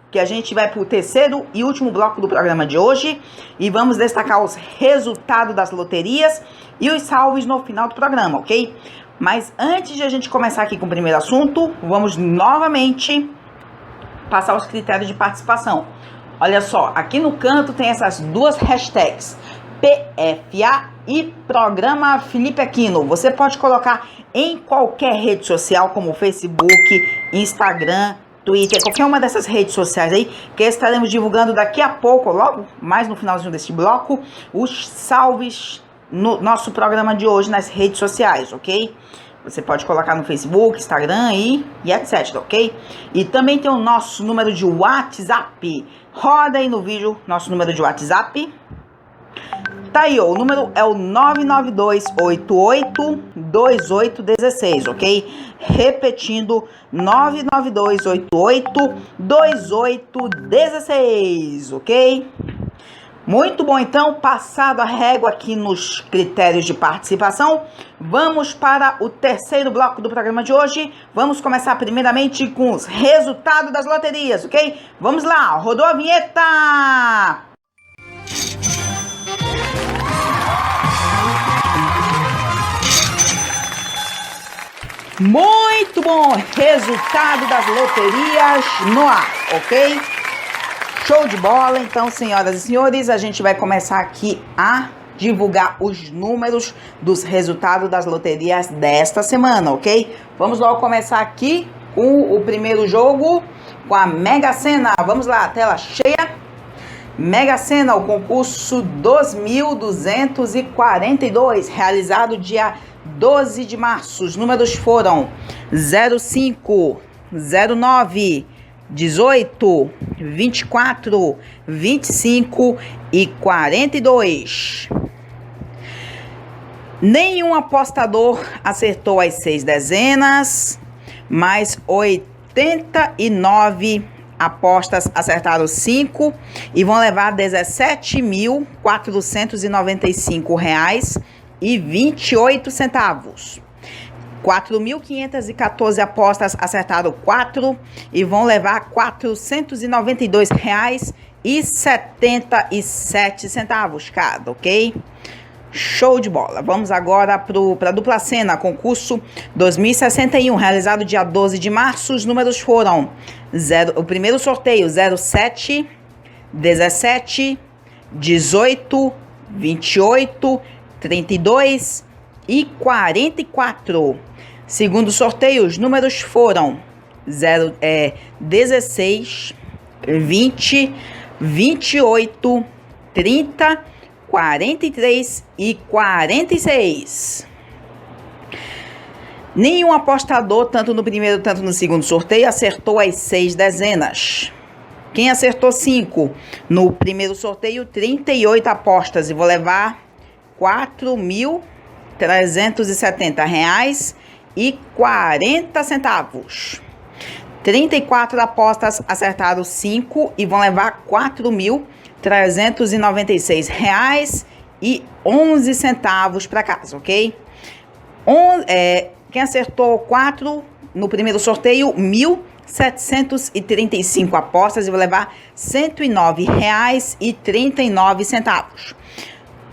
que a gente vai para o terceiro e último bloco do programa de hoje e vamos destacar os resultados das loterias e os salves no final do programa, ok? Mas antes de a gente começar aqui com o primeiro assunto, vamos novamente passar os critérios de participação. Olha só, aqui no canto tem essas duas hashtags, PFA e Programa Felipe Aquino. Você pode colocar em qualquer rede social, como Facebook, Instagram, Twitter, qualquer uma dessas redes sociais aí, que estaremos divulgando daqui a pouco, logo mais no finalzinho desse bloco, os salves no nosso programa de hoje nas redes sociais, ok? Você pode colocar no Facebook, Instagram e etc, ok? E também tem o nosso número de WhatsApp. Roda aí no vídeo nosso número de WhatsApp. Tá aí, ó, o número é o 992882816, ok? Repetindo, 992882816, ok? Muito bom, então, passado a régua aqui nos critérios de participação, vamos para o terceiro bloco do programa de hoje. Vamos começar primeiramente com os resultados das loterias, ok? Vamos lá, rodou a vinheta! Muito bom, resultado das loterias no ar, ok? Show de bola, então, senhoras e senhores, a gente vai começar aqui a divulgar os números dos resultados das loterias desta semana, ok? Vamos logo começar aqui com o primeiro jogo, com a Mega Sena. Vamos lá, tela cheia. Mega Sena, o concurso 2.242, realizado dia 12 de março. Os números foram 05, 09, 18, 24, 25 e 42. Nenhum apostador acertou as 6 dezenas, mas 89 apostas acertaram 5 e vão levar R$17.495,28. 4.514 apostas acertaram 4 e vão levar R$492,77 cada, ok? Show de bola. Vamos agora para a dupla Sena, concurso 2061, realizado dia 12 de março. Os números foram o primeiro sorteio 07, 17, 18, 28, 32 e 44. Segundo sorteio, os números foram 16, 20, 28, 30, 43 e 46. Nenhum apostador, tanto no primeiro tanto no segundo sorteio, acertou as 6 dezenas. Quem acertou 5? No primeiro sorteio, 38 apostas e vou levar R$4.370,40. 34 apostas acertaram 5 e vão levar R$4.396,11 para casa, ok? Quem acertou 4 no primeiro sorteio, 1.735 apostas e vou levar R$109,39.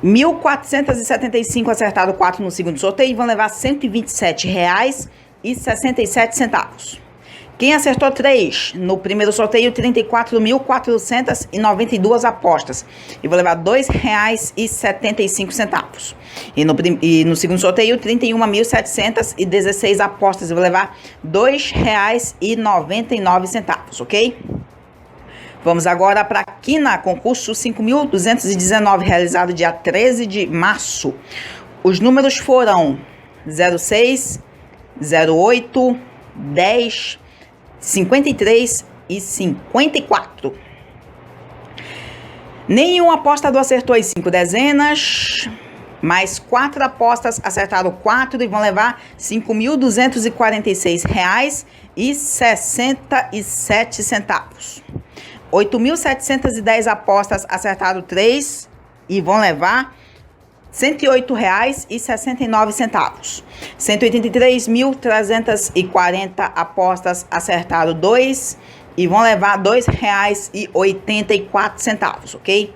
1.475 acertaram 4 no segundo sorteio e vão levar R$127,00 R$34,67. Quem acertou 3 no primeiro sorteio, 34.492 apostas. E vou levar R$2,75. E no segundo sorteio, 31.716 apostas. E vou levar R$2,99, ok? Vamos agora para a Quina, concurso 5.219, realizado dia 13 de março. Os números foram 06, 08, 10, 53 e 54. Nenhum apostador acertou as 5 dezenas, mas 4 apostas acertaram 4 e vão levar R$5.246,67. 8.710 apostas acertaram 3 e vão levar R$108,69. 183.340 apostas acertaram 2 e vão levar R$2,84, ok?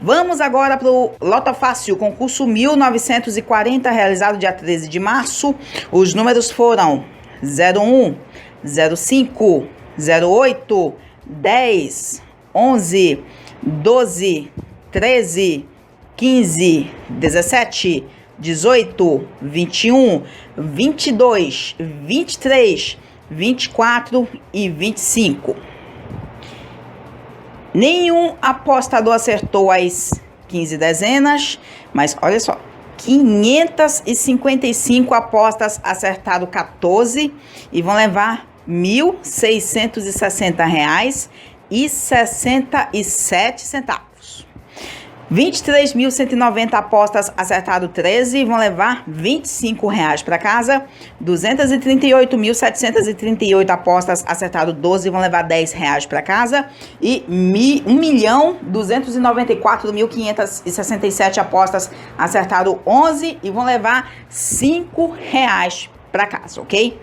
Vamos agora para o Lota Fácil, concurso 1940, realizado dia 13 de março. Os números foram 01, 05, 08, 10, 11, 12, 13, 15, 17, 18, 21, 22, 23, 24 e 25. Nenhum apostador acertou as 15 dezenas, mas olha só, 555 apostas acertaram 14 e vão levar R$1.660,67. 23.190 apostas acertaram 13 e vão levar R$25 para casa. 238.738 apostas acertaram 12 e vão levar R$10 para casa. E 1.294.567 apostas acertaram 11 e vão levar R$5 para casa, ok?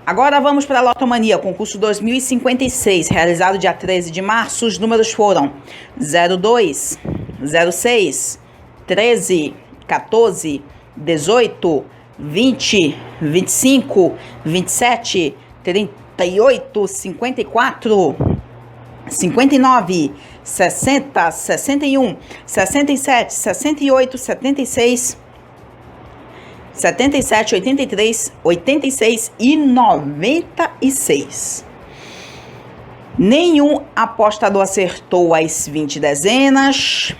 Agora vamos para a Lotomania, concurso 2056, realizado dia 13 de março. Os números foram 02, 06, 13, 14, 18, 20, 25, 27, 38, 54, 59, 60, 61, 67, 68, 76, 77, 83, 86 e 96. Nenhum apostador acertou as 20 dezenas,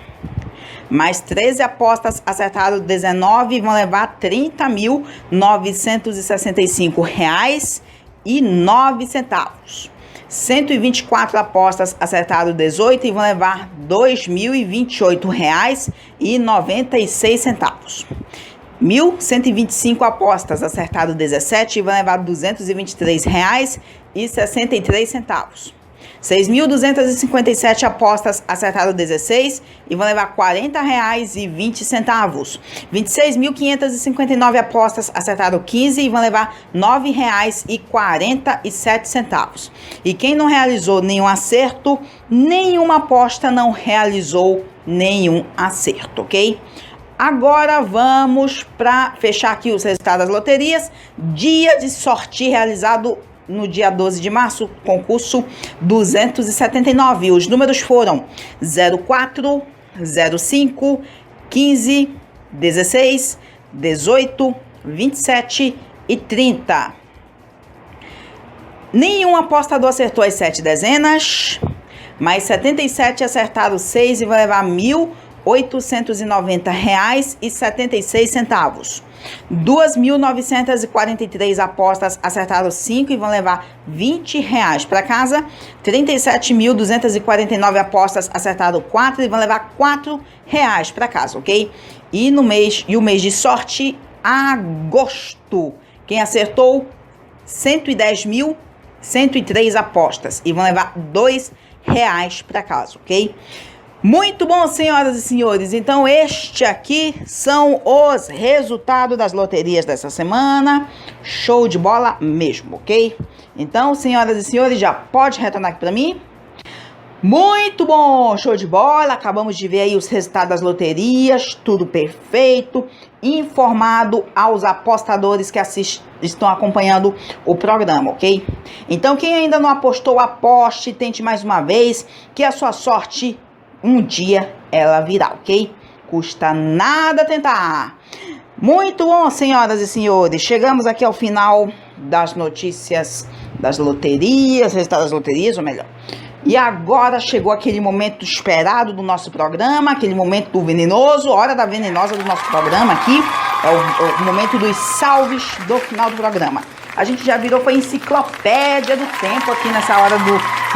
mais 13 apostas acertaram 19 e vão levar R$30.965,09. 124 apostas acertaram 18 e vão levar R$2.028,96. 1.125 apostas acertaram 17 e vão levar R$223,63. 6.257 apostas acertaram 16 e vão levar R$40,20. 26.559 apostas acertaram 15 e vão levar R$9,47. E quem não realizou nenhum acerto, nenhuma aposta não realizou nenhum acerto, ok? Agora vamos para fechar aqui os resultados das loterias. Dia de sorte realizado no dia 12 de março, concurso 279. Os números foram 04, 05, 15, 16, 18, 27 e 30. Nenhum apostador acertou as 7 dezenas, mas 77 acertaram 6 e vai levar R$1.890,76. 2.943 apostas acertaram 5 e vão levar R$20 para casa. 37.249 apostas acertaram 4 e vão levar R$4 para casa, ok? E o mês de sorte, agosto, quem acertou 110.103 apostas e vão levar R$2 para casa, ok? Muito bom, senhoras e senhores. Então, este aqui são os resultados das loterias dessa semana. Show de bola mesmo, ok? Então, senhoras e senhores, já pode retornar aqui para mim. Muito bom, show de bola. Acabamos de ver aí os resultados das loterias, tudo perfeito, informado aos apostadores que estão acompanhando o programa, ok? Então quem ainda não apostou, aposte, tente mais uma vez, que a sua sorte um dia ela virá, ok? Custa nada tentar. Muito bom, senhoras e senhores, chegamos aqui ao final das notícias das loterias, resultados das loterias, ou melhor. E agora chegou aquele momento esperado do nosso programa, aquele momento do venenoso, hora da venenosa do nosso programa aqui. É o momento dos salves do final do programa. A gente já virou, foi enciclopédia do tempo aqui nessa hora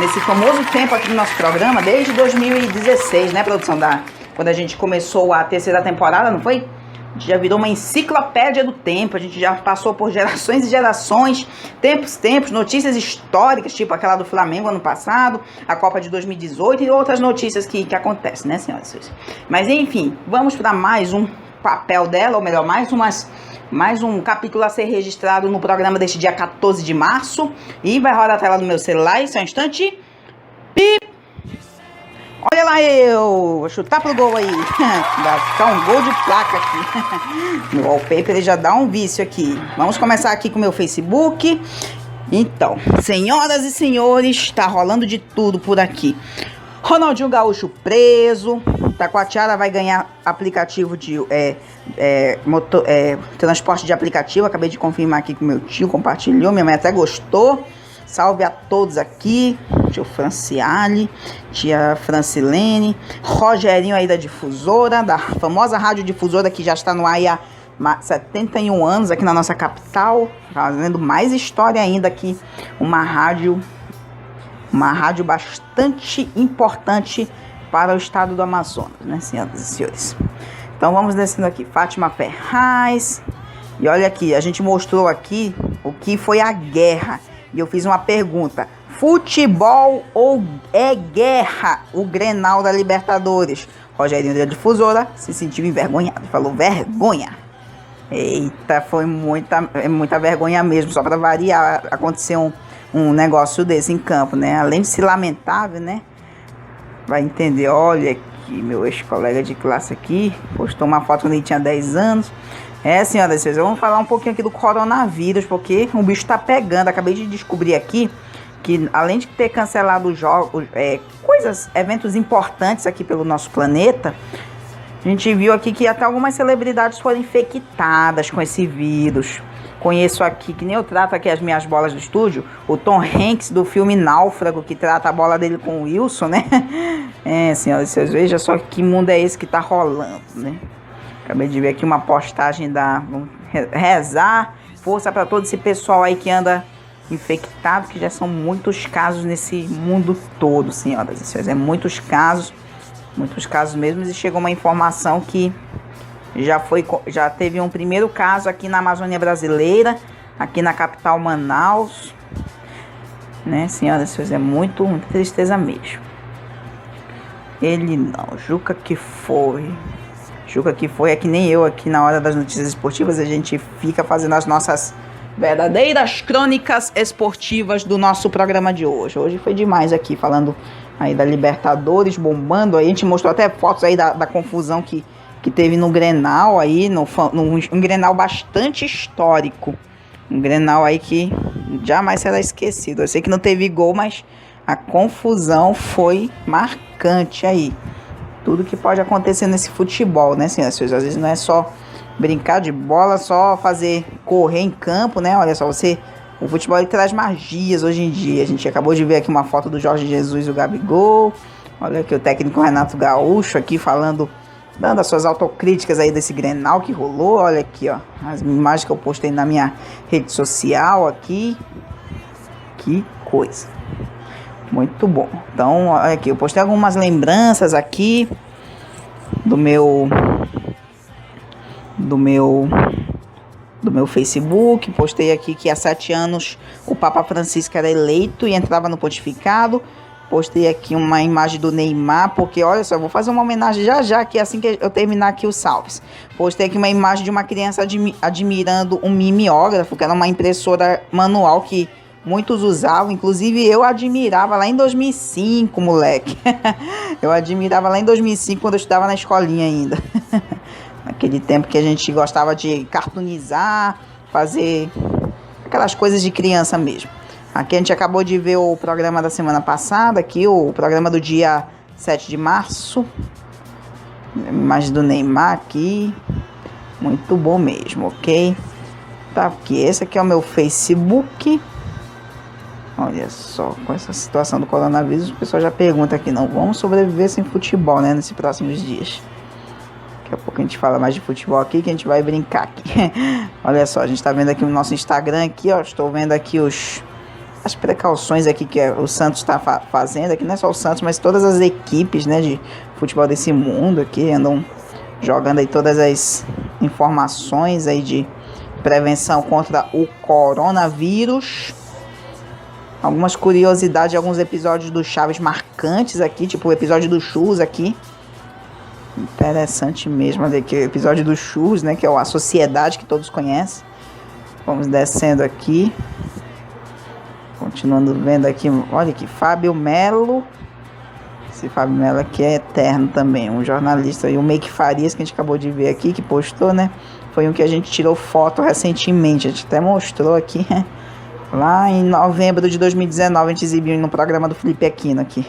nesse famoso tempo aqui do nosso programa, desde 2016, né, produção? Quando a gente começou a terceira temporada, não foi? A gente já virou uma enciclopédia do tempo, a gente já passou por gerações e gerações, tempos, notícias históricas, tipo aquela do Flamengo ano passado, a Copa de 2018 e outras notícias que acontecem, né, senhoras e senhores? Mas enfim, vamos para mais um papel dela, ou melhor, mais um capítulo a ser registrado no programa deste dia 14 de março. E vai rodar a tela do meu celular, isso é um instante. Pip! Olha lá eu, vou chutar pro gol aí. Vai ficar um gol de placa aqui. No wallpaper ele já dá um vício aqui. Vamos começar aqui com o meu Facebook. Então, senhoras e senhores, tá rolando de tudo por aqui. Ronaldinho Gaúcho preso. Taquatiara vai ganhar aplicativo de transporte de aplicativo. Acabei de confirmar aqui que meu tio compartilhou. Minha mãe até gostou. Salve a todos aqui, tio Franciale, tia Francilene, Rogerinho aí da difusora, da famosa rádio difusora que já está no ar há 71 anos aqui na nossa capital, fazendo mais história ainda aqui, uma rádio bastante importante para o estado do Amazonas, né, senhoras e senhores. Então vamos descendo aqui, Fátima Ferraz, e olha aqui, a gente mostrou aqui o que foi a guerra. E eu fiz uma pergunta: futebol ou é guerra o Grenal da Libertadores? Rogerinho da difusora se sentiu envergonhado, falou vergonha. Eita, foi muita vergonha mesmo, só para variar, aconteceu um negócio desse em campo, né? Além de ser lamentável, né? Vai entender, olha aqui, meu ex-colega de classe aqui, postou uma foto quando ele tinha 10 anos. Senhoras e senhores, vamos falar um pouquinho aqui do coronavírus, porque o bicho tá pegando. Acabei de descobrir aqui que, além de ter cancelado os jogos, eventos importantes aqui pelo nosso planeta, a gente viu aqui que até algumas celebridades foram infectadas com esse vírus. Conheço aqui, que nem eu trato aqui as minhas bolas do estúdio, o Tom Hanks do filme Náufrago, que trata a bola dele com o Wilson, né? Senhoras e senhores, veja só que mundo é esse que tá rolando, né? Acabei de ver aqui uma postagem vamos rezar, força para todo esse pessoal aí que anda infectado, que já são muitos casos nesse mundo todo, senhoras e senhores. Muitos casos mesmo, e chegou uma informação que já teve um primeiro caso aqui na Amazônia brasileira, aqui na capital Manaus, né, senhoras e senhores, muita tristeza mesmo. Ele não, Juca que foi, é que nem eu aqui na hora das notícias esportivas, a gente fica fazendo as nossas verdadeiras crônicas esportivas do nosso programa de hoje. Hoje foi demais aqui, falando aí da Libertadores, bombando, aí a gente mostrou até fotos aí da confusão que teve no Grenal aí, um Grenal bastante histórico, um Grenal aí que jamais será esquecido. Eu sei que não teve gol, mas a confusão foi marcante aí. Tudo que pode acontecer nesse futebol, né, senhoras e senhores? Às vezes não é só brincar de bola, só correr em campo, né? Olha só, o futebol ele traz magias hoje em dia. A gente acabou de ver aqui uma foto do Jorge Jesus e o Gabigol. Olha aqui o técnico Renato Gaúcho aqui dando as suas autocríticas aí desse Grenal que rolou. Olha aqui, ó, as imagens que eu postei na minha rede social aqui. Que coisa. Muito bom. Então, olha aqui, eu postei algumas lembranças aqui do meu Facebook. Postei aqui que há 7 anos o Papa Francisco era eleito e entrava no pontificado. Postei aqui uma imagem do Neymar, porque olha só, eu vou fazer uma homenagem já aqui, assim que eu terminar aqui os salves. Postei aqui uma imagem de uma criança admirando um mimeógrafo, que era uma impressora manual que muitos usavam, inclusive eu admirava lá em 2005, moleque. Eu admirava lá em 2005, quando eu estudava na escolinha ainda. Naquele tempo que a gente gostava de cartoonizar, fazer aquelas coisas de criança mesmo. Aqui a gente acabou de ver o programa da semana passada, aqui o programa do dia 7 de março. Imagem do Neymar aqui. Muito bom mesmo, ok? Tá aqui, esse aqui é o meu Facebook. Olha só, com essa situação do coronavírus, o pessoal já pergunta aqui, não vamos sobreviver sem futebol, né, nesses próximos dias. Daqui a pouco a gente fala mais de futebol aqui, que a gente vai brincar aqui. Olha só, a gente tá vendo aqui o nosso Instagram aqui, ó, estou vendo aqui as precauções aqui que o Santos está fazendo, aqui não é só o Santos, mas todas as equipes, né, de futebol desse mundo aqui, andam jogando aí todas as informações aí de prevenção contra o coronavírus. Algumas curiosidades de alguns episódios do Chaves marcantes aqui, tipo o episódio do Churros aqui. Interessante mesmo, olha aqui o episódio do Churros, né, que é a sociedade que todos conhecem. Vamos descendo aqui. Continuando vendo aqui, olha aqui, Fábio Melo. Esse Fábio Melo aqui é eterno também, um jornalista. E o Meike Farias, que a gente acabou de ver aqui, que postou, né? Foi um que a gente tirou foto recentemente, a gente até mostrou aqui, lá em novembro de 2019, a gente exibiu no programa do Felipe Aquino aqui.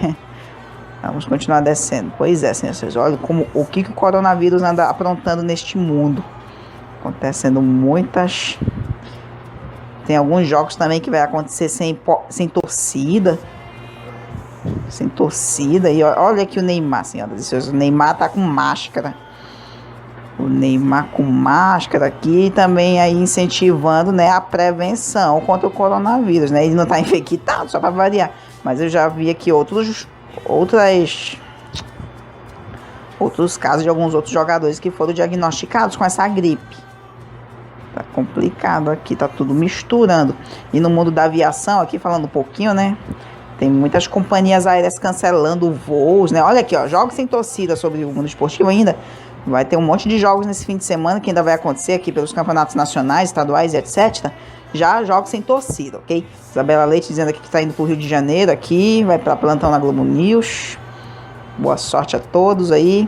Vamos continuar descendo. Pois é, senhores, olha o que o coronavírus anda aprontando neste mundo. Acontecendo muitas... Tem alguns jogos também que vai acontecer sem torcida. Sem torcida. E olha aqui o Neymar, senhoras e senhores. O Neymar tá com máscara. O Neymar com máscara aqui também aí incentivando, né, a prevenção contra o coronavírus, né? Ele não tá infectado, só para variar. Mas eu já vi aqui outros casos de alguns outros jogadores que foram diagnosticados com essa gripe. Tá complicado aqui, tá tudo misturando. E no mundo da aviação, aqui falando um pouquinho, né? Tem muitas companhias aéreas cancelando voos, né? Olha aqui, ó, jogos sem torcida sobre o mundo esportivo ainda. Vai ter um monte de jogos nesse fim de semana que ainda vai acontecer aqui pelos campeonatos nacionais, estaduais e etc. Já jogos sem torcida, ok? Isabela Leite dizendo aqui que tá indo pro Rio de Janeiro aqui, vai pra plantão na Globo News. Boa sorte a todos aí.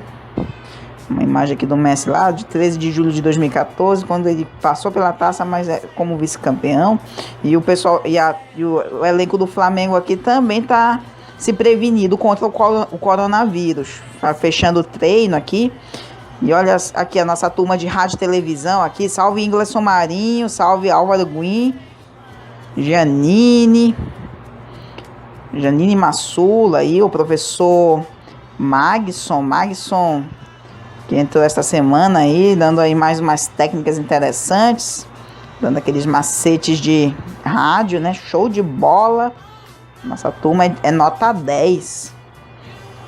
Uma imagem aqui do Messi lá, de 13 de julho de 2014, quando ele passou pela taça, mas como vice-campeão. E o pessoal, o elenco do Flamengo aqui também tá se prevenindo contra o coronavírus. Tá fechando o treino aqui. E olha aqui a nossa turma de rádio e televisão aqui. Salve Ingleson Marinho, salve Álvaro Guim, Janine Massula aí, o professor Magson, que entrou esta semana aí, dando aí mais umas técnicas interessantes, dando aqueles macetes de rádio, né? Show de bola. Nossa turma é nota 10.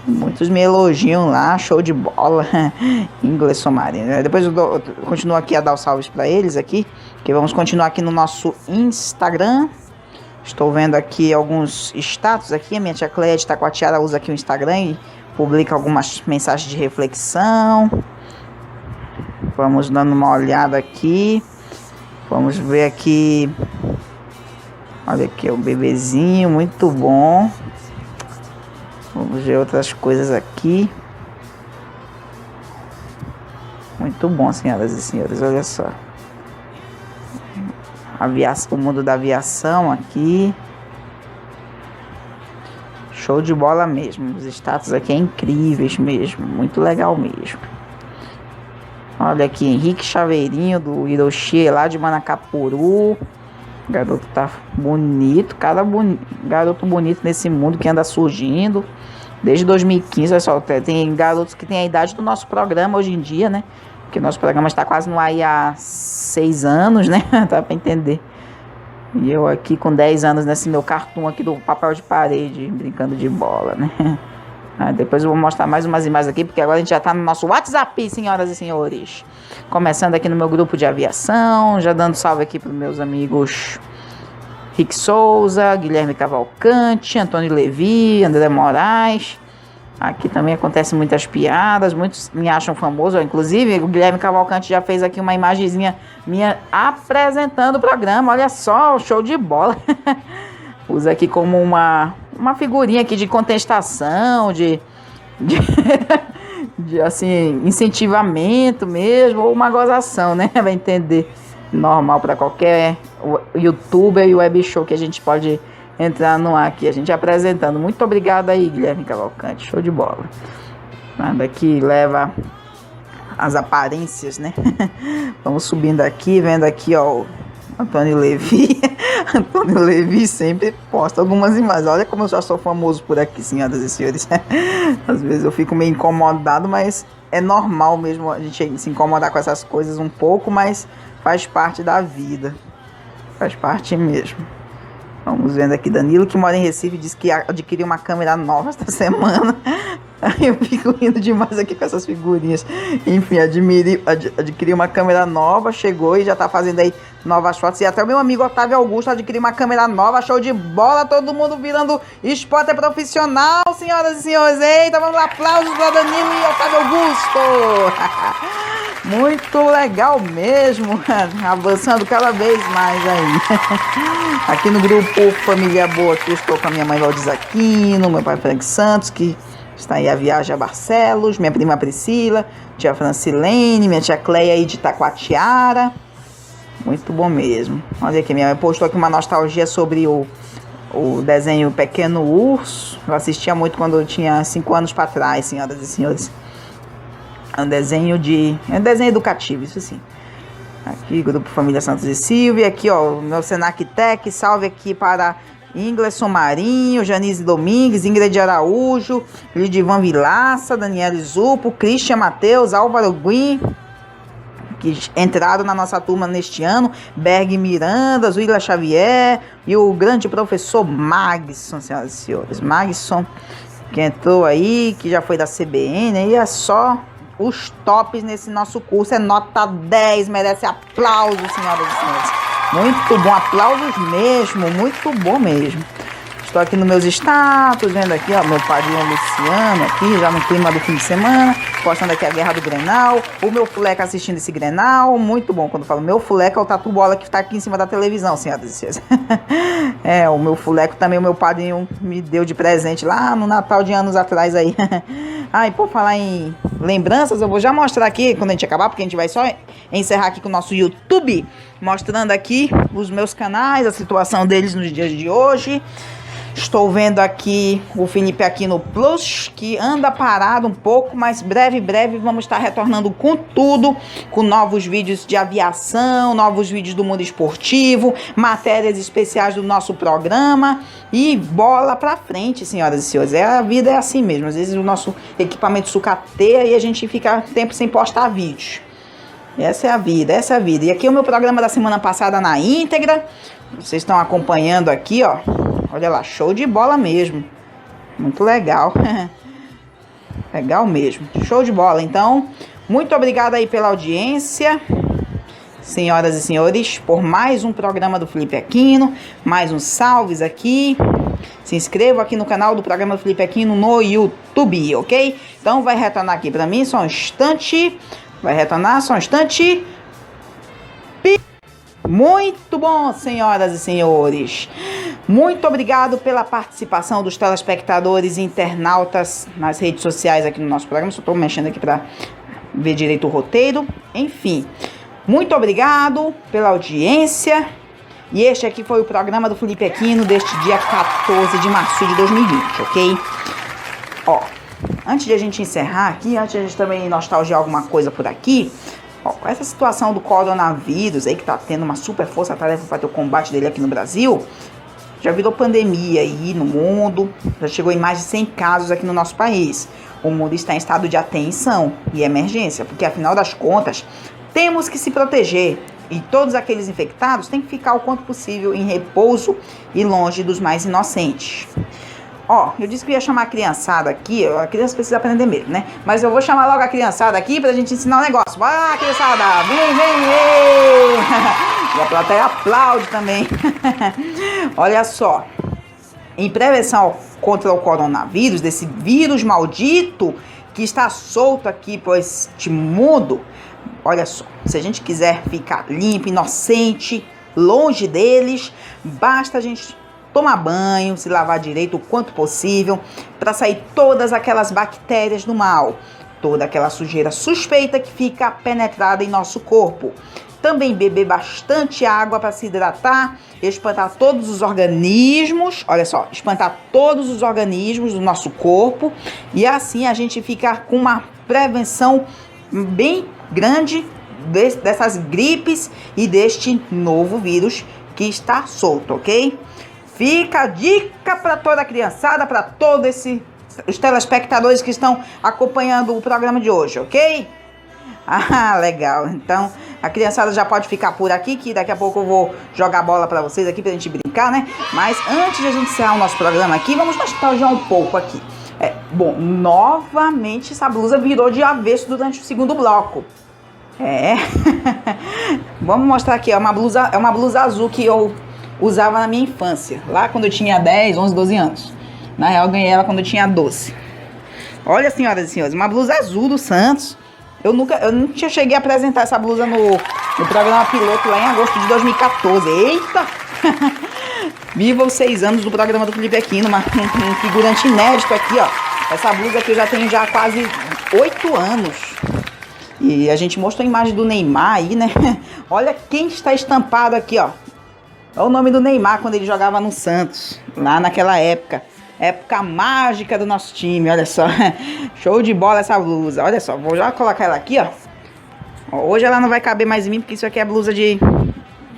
Muitos me elogiam lá, show de bola. Ingleson Marinho. Depois eu continuo aqui a dar os salves para eles aqui, que vamos continuar aqui no nosso Instagram. Estou vendo aqui alguns status aqui. A minha tia Cleia de Taquatiara usa aqui o Instagram e publica algumas mensagens de reflexão. Vamos dando uma olhada aqui. Vamos ver aqui. Olha aqui o bebezinho, muito bom. Vamos ver outras coisas aqui. Muito bom, senhoras e senhores, olha só. O mundo da aviação aqui. Show de bola mesmo. Os status aqui é incríveis mesmo. Muito legal mesmo. Olha aqui, Henrique Chaveirinho do Hiroshi, lá de Manacapuru. O garoto tá bonito. Cada garoto bonito nesse mundo que anda surgindo. Desde 2015, olha só, tem garotos que têm a idade do nosso programa hoje em dia, né? Porque nosso programa está quase no ar há 6 anos, né? Dá pra entender. E eu aqui com 10 anos nesse meu cartoon aqui do papel de parede, brincando de bola, né? Depois eu vou mostrar mais umas imagens aqui, porque agora a gente já tá no nosso WhatsApp, senhoras e senhores. Começando aqui no meu grupo de aviação, já dando salve aqui pros meus amigos Rick Souza, Guilherme Cavalcante, Antônio Levi, André Moraes, Aqui também acontecem muitas piadas, muitos me acham famoso. Inclusive, o Guilherme Cavalcante já fez aqui uma imagenzinha minha apresentando o programa. Olha só, show de bola. Usa aqui como uma figurinha aqui de contestação, de assim, incentivamento mesmo, ou uma gozação, né? Vai entender. Normal para qualquer youtuber e web show que a gente pode entrar no ar aqui, a gente apresentando. Muito obrigada aí, Guilherme Cavalcante, show de bola. Nada que leva as aparências, né? Vamos subindo aqui, vendo aqui, ó, o Antônio Levi. Antônio Levi sempre posta algumas imagens. Olha como eu já sou famoso por aqui, senhoras e senhores. Às vezes eu fico meio incomodado, mas é normal mesmo a gente se incomodar com essas coisas um pouco, mas faz parte da vida. Faz parte mesmo. Vamos vendo aqui, Danilo, que mora em Recife, disse que adquiriu uma câmera nova esta semana. Eu fico rindo demais aqui com essas figurinhas. Enfim, adquiriu uma câmera nova, chegou e já tá fazendo aí novas fotos. E até o meu amigo Otávio Augusto adquiriu uma câmera nova, show de bola, todo mundo virando spotter profissional, senhoras e senhores. Eita, vamos lá, aplausos para Danilo e Otávio Augusto. Muito legal mesmo, avançando cada vez mais aí. Aqui no grupo Família Boa, aqui estou com a minha mãe Valdes Aquino, meu pai Frank Santos, que está aí a viagem a Barcelos, minha prima Priscila, tia Francilene, minha tia Cleia aí de Taquatiara. Muito bom mesmo. Olha aqui, minha mãe postou aqui uma nostalgia sobre o desenho Pequeno Urso. Eu assistia muito quando eu tinha 5 anos para trás, senhoras e senhores. É um desenho educativo, isso sim. Aqui, Grupo Família Santos e Silvia. Aqui, ó, o meu Senac Tech. Salve aqui para Ingleson Marinho, Janice Domingues, Ingrid Araújo, Lidivan Vilaça, Daniela Zupo, Christian Matheus, Álvaro Guim, que entraram na nossa turma neste ano, Berg Miranda, Zuila Xavier e o grande professor Magson, senhoras e senhores. Magson, que entrou aí, que já foi da CBN, e é só os tops nesse nosso curso, é nota 10, merece aplausos, senhoras e senhores. Muito bom, aplausos mesmo, muito bom mesmo. Estou aqui nos meus status, vendo aqui, ó, meu padrinho Luciano aqui, já no clima do fim de semana, postando aqui a Guerra do Grenal, o meu fuleca assistindo esse Grenal, muito bom. Quando eu falo meu fuleca, é o tatu bola que está aqui em cima da televisão, senhoras e senhores. É, o meu fuleco também, o meu padrinho me deu de presente lá no Natal de anos atrás aí. Ah, e por falar em lembranças, eu vou já mostrar aqui, quando a gente acabar, porque a gente vai só encerrar aqui com o nosso YouTube, mostrando aqui os meus canais, a situação deles nos dias de hoje. Estou vendo aqui o Felipe Aquino Plus, que anda parado um pouco, mas breve vamos estar retornando com tudo, com novos vídeos de aviação, novos vídeos do mundo esportivo, matérias especiais do nosso programa e bola pra frente, senhoras e senhores. A vida é assim mesmo, às vezes o nosso equipamento sucateia e a gente fica tempo sem postar vídeos. Essa é a vida, essa é a vida. E aqui é o meu programa da semana passada na íntegra, vocês estão acompanhando aqui, ó. Olha lá, show de bola mesmo. Muito legal. Legal mesmo. Show de bola. Então, muito obrigada aí pela audiência, senhoras e senhores, por mais um programa do Felipe Aquino. Mais uns salves aqui. Se inscreva aqui no canal do programa do Felipe Aquino no YouTube, ok? Então, vai retornar aqui pra mim só um instante. Vai retornar só um instante. Muito bom, senhoras e senhores. Muito obrigado pela participação dos telespectadores e internautas nas redes sociais aqui no nosso programa. Só estou mexendo aqui para ver direito o roteiro. Enfim, muito obrigado pela audiência. E este aqui foi o programa do Felipe Aquino deste dia 14 de março de 2020, ok? Ó, antes de a gente encerrar aqui, antes de a gente também nostalgiar alguma coisa por aqui, ó, essa situação do coronavírus aí, que tá tendo uma super força-tarefa para ter o combate dele aqui no Brasil, já virou pandemia aí no mundo, já chegou em mais de 100 casos aqui no nosso país. O mundo está em estado de atenção e emergência, porque afinal das contas, temos que se proteger. E todos aqueles infectados têm que ficar o quanto possível em repouso e longe dos mais inocentes. Ó, eu disse que ia chamar a criançada aqui, a criança precisa aprender mesmo, né? Mas eu vou chamar logo a criançada aqui pra gente ensinar um negócio. Vai lá, criançada, vem! E a plateia aplaude também. Olha só, em prevenção contra o coronavírus, desse vírus maldito que está solto aqui por este mundo. Olha só, se a gente quiser ficar limpo, inocente, longe deles, basta a gente tomar banho, se lavar direito o quanto possível, para sair todas aquelas bactérias do mal, toda aquela sujeira suspeita que fica penetrada em nosso corpo. Também beber bastante água para se hidratar, espantar todos os organismos, olha só, espantar todos os organismos do nosso corpo, e assim a gente fica com uma prevenção bem grande dessas gripes e deste novo vírus que está solto, ok? Fica a dica para toda a criançada, para todos os telespectadores que estão acompanhando o programa de hoje, ok? Ah, legal. Então, a criançada já pode ficar por aqui, que daqui a pouco eu vou jogar bola para vocês aqui pra gente brincar, né? Mas antes de a gente encerrar o nosso programa aqui, vamos nostalgiar um pouco aqui. Bom, novamente essa blusa virou de avesso durante o segundo bloco. Vamos mostrar aqui, é uma blusa azul que eu usava na minha infância, lá quando eu tinha 10, 11, 12 anos. Na real, eu ganhei ela quando eu tinha 12. Olha, senhoras e senhores, uma blusa azul do Santos. Eu nunca cheguei a apresentar essa blusa no programa piloto lá em agosto de 2014. Eita! Viva os 6 anos do programa do Felipe Aquino, um figurante inédito aqui, ó. Essa blusa que eu já tenho já quase 8 anos. E a gente mostrou a imagem do Neymar aí, né? Olha quem está estampado aqui, ó. Olha o nome do Neymar quando ele jogava no Santos, lá naquela época. Época mágica do nosso time, olha só. Show de bola essa blusa. Olha só, vou já colocar ela aqui, ó. Hoje ela não vai caber mais em mim, porque isso aqui é blusa de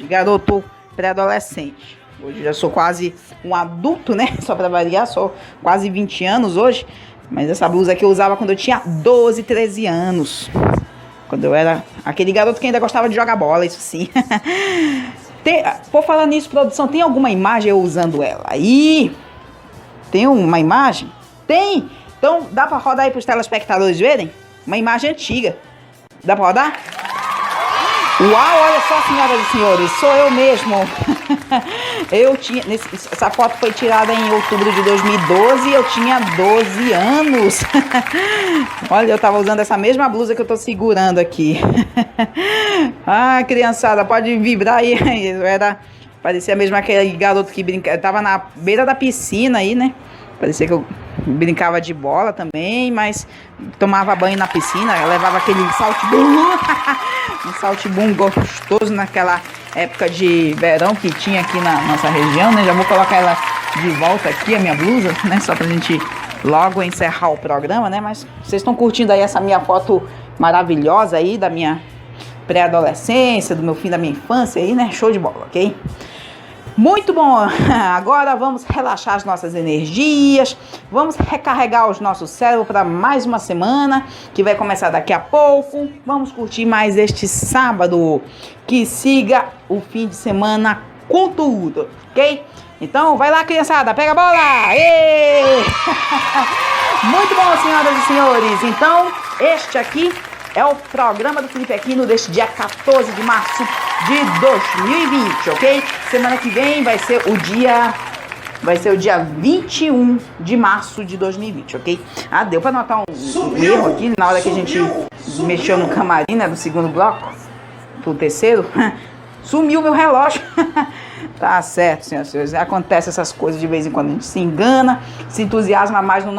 garoto pré-adolescente. Hoje eu já sou quase um adulto, né? Só pra variar, sou quase 20 anos hoje. Mas essa blusa aqui eu usava quando eu tinha 12, 13 anos. Quando eu era aquele garoto que ainda gostava de jogar bola, isso sim. Por falar nisso, produção, tem alguma imagem eu usando ela? Aí... Tem uma imagem? Tem! Então dá pra rodar aí pros telespectadores verem? Uma imagem antiga. Dá pra rodar? Uau, olha só, senhoras e senhores, sou eu mesmo. Essa foto foi tirada em outubro de 2012 e eu tinha 12 anos. Olha, eu tava usando essa mesma blusa que eu tô segurando aqui. Ah, criançada, pode vibrar aí. Parecia mesmo aquele garoto que tava na beira da piscina aí, né? Parecia que eu brincava de bola também, mas tomava banho na piscina, levava aquele saltibum, um saltibum gostoso naquela época de verão que tinha aqui na nossa região, né? Já vou colocar ela de volta aqui, a minha blusa, né? Só pra gente logo encerrar o programa, né? Mas vocês estão curtindo aí essa minha foto maravilhosa aí da minha pré-adolescência, do meu fim da minha infância aí, né? Show de bola, ok? Muito bom, agora vamos relaxar as nossas energias, vamos recarregar os nossos cérebros para mais uma semana, que vai começar daqui a pouco. Vamos curtir mais este sábado, que siga o fim de semana com tudo, ok? Então, vai lá, criançada, pega a bola! Êêêê! Muito bom, senhoras e senhores, então, este aqui é o programa do Felipe Aquino deste dia 14 de março de 2020, ok? Semana que vem vai ser o dia 21 de março de 2020, ok? Ah, deu pra notar um erro aqui na hora que a gente mexeu no camarim, né, do segundo bloco pro terceiro. Sumiu meu relógio. Tá certo, senhoras e senhores. Acontece essas coisas de vez em quando. A gente se engana, se entusiasma mais no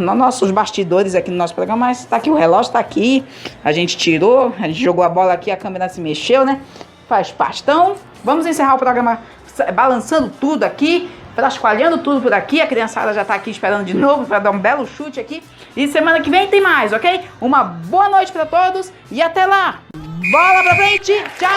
nossos bastidores aqui no nosso programa, mas tá aqui, o relógio tá aqui, a gente tirou, a gente jogou a bola aqui, a câmera se mexeu, né? Faz parte. Então, vamos encerrar o programa balançando tudo aqui, frasqualhando tudo por aqui. A criançada já tá aqui esperando de novo para dar um belo chute aqui. E semana que vem tem mais, ok? Uma boa noite para todos e até lá! Bola pra frente! Tchau!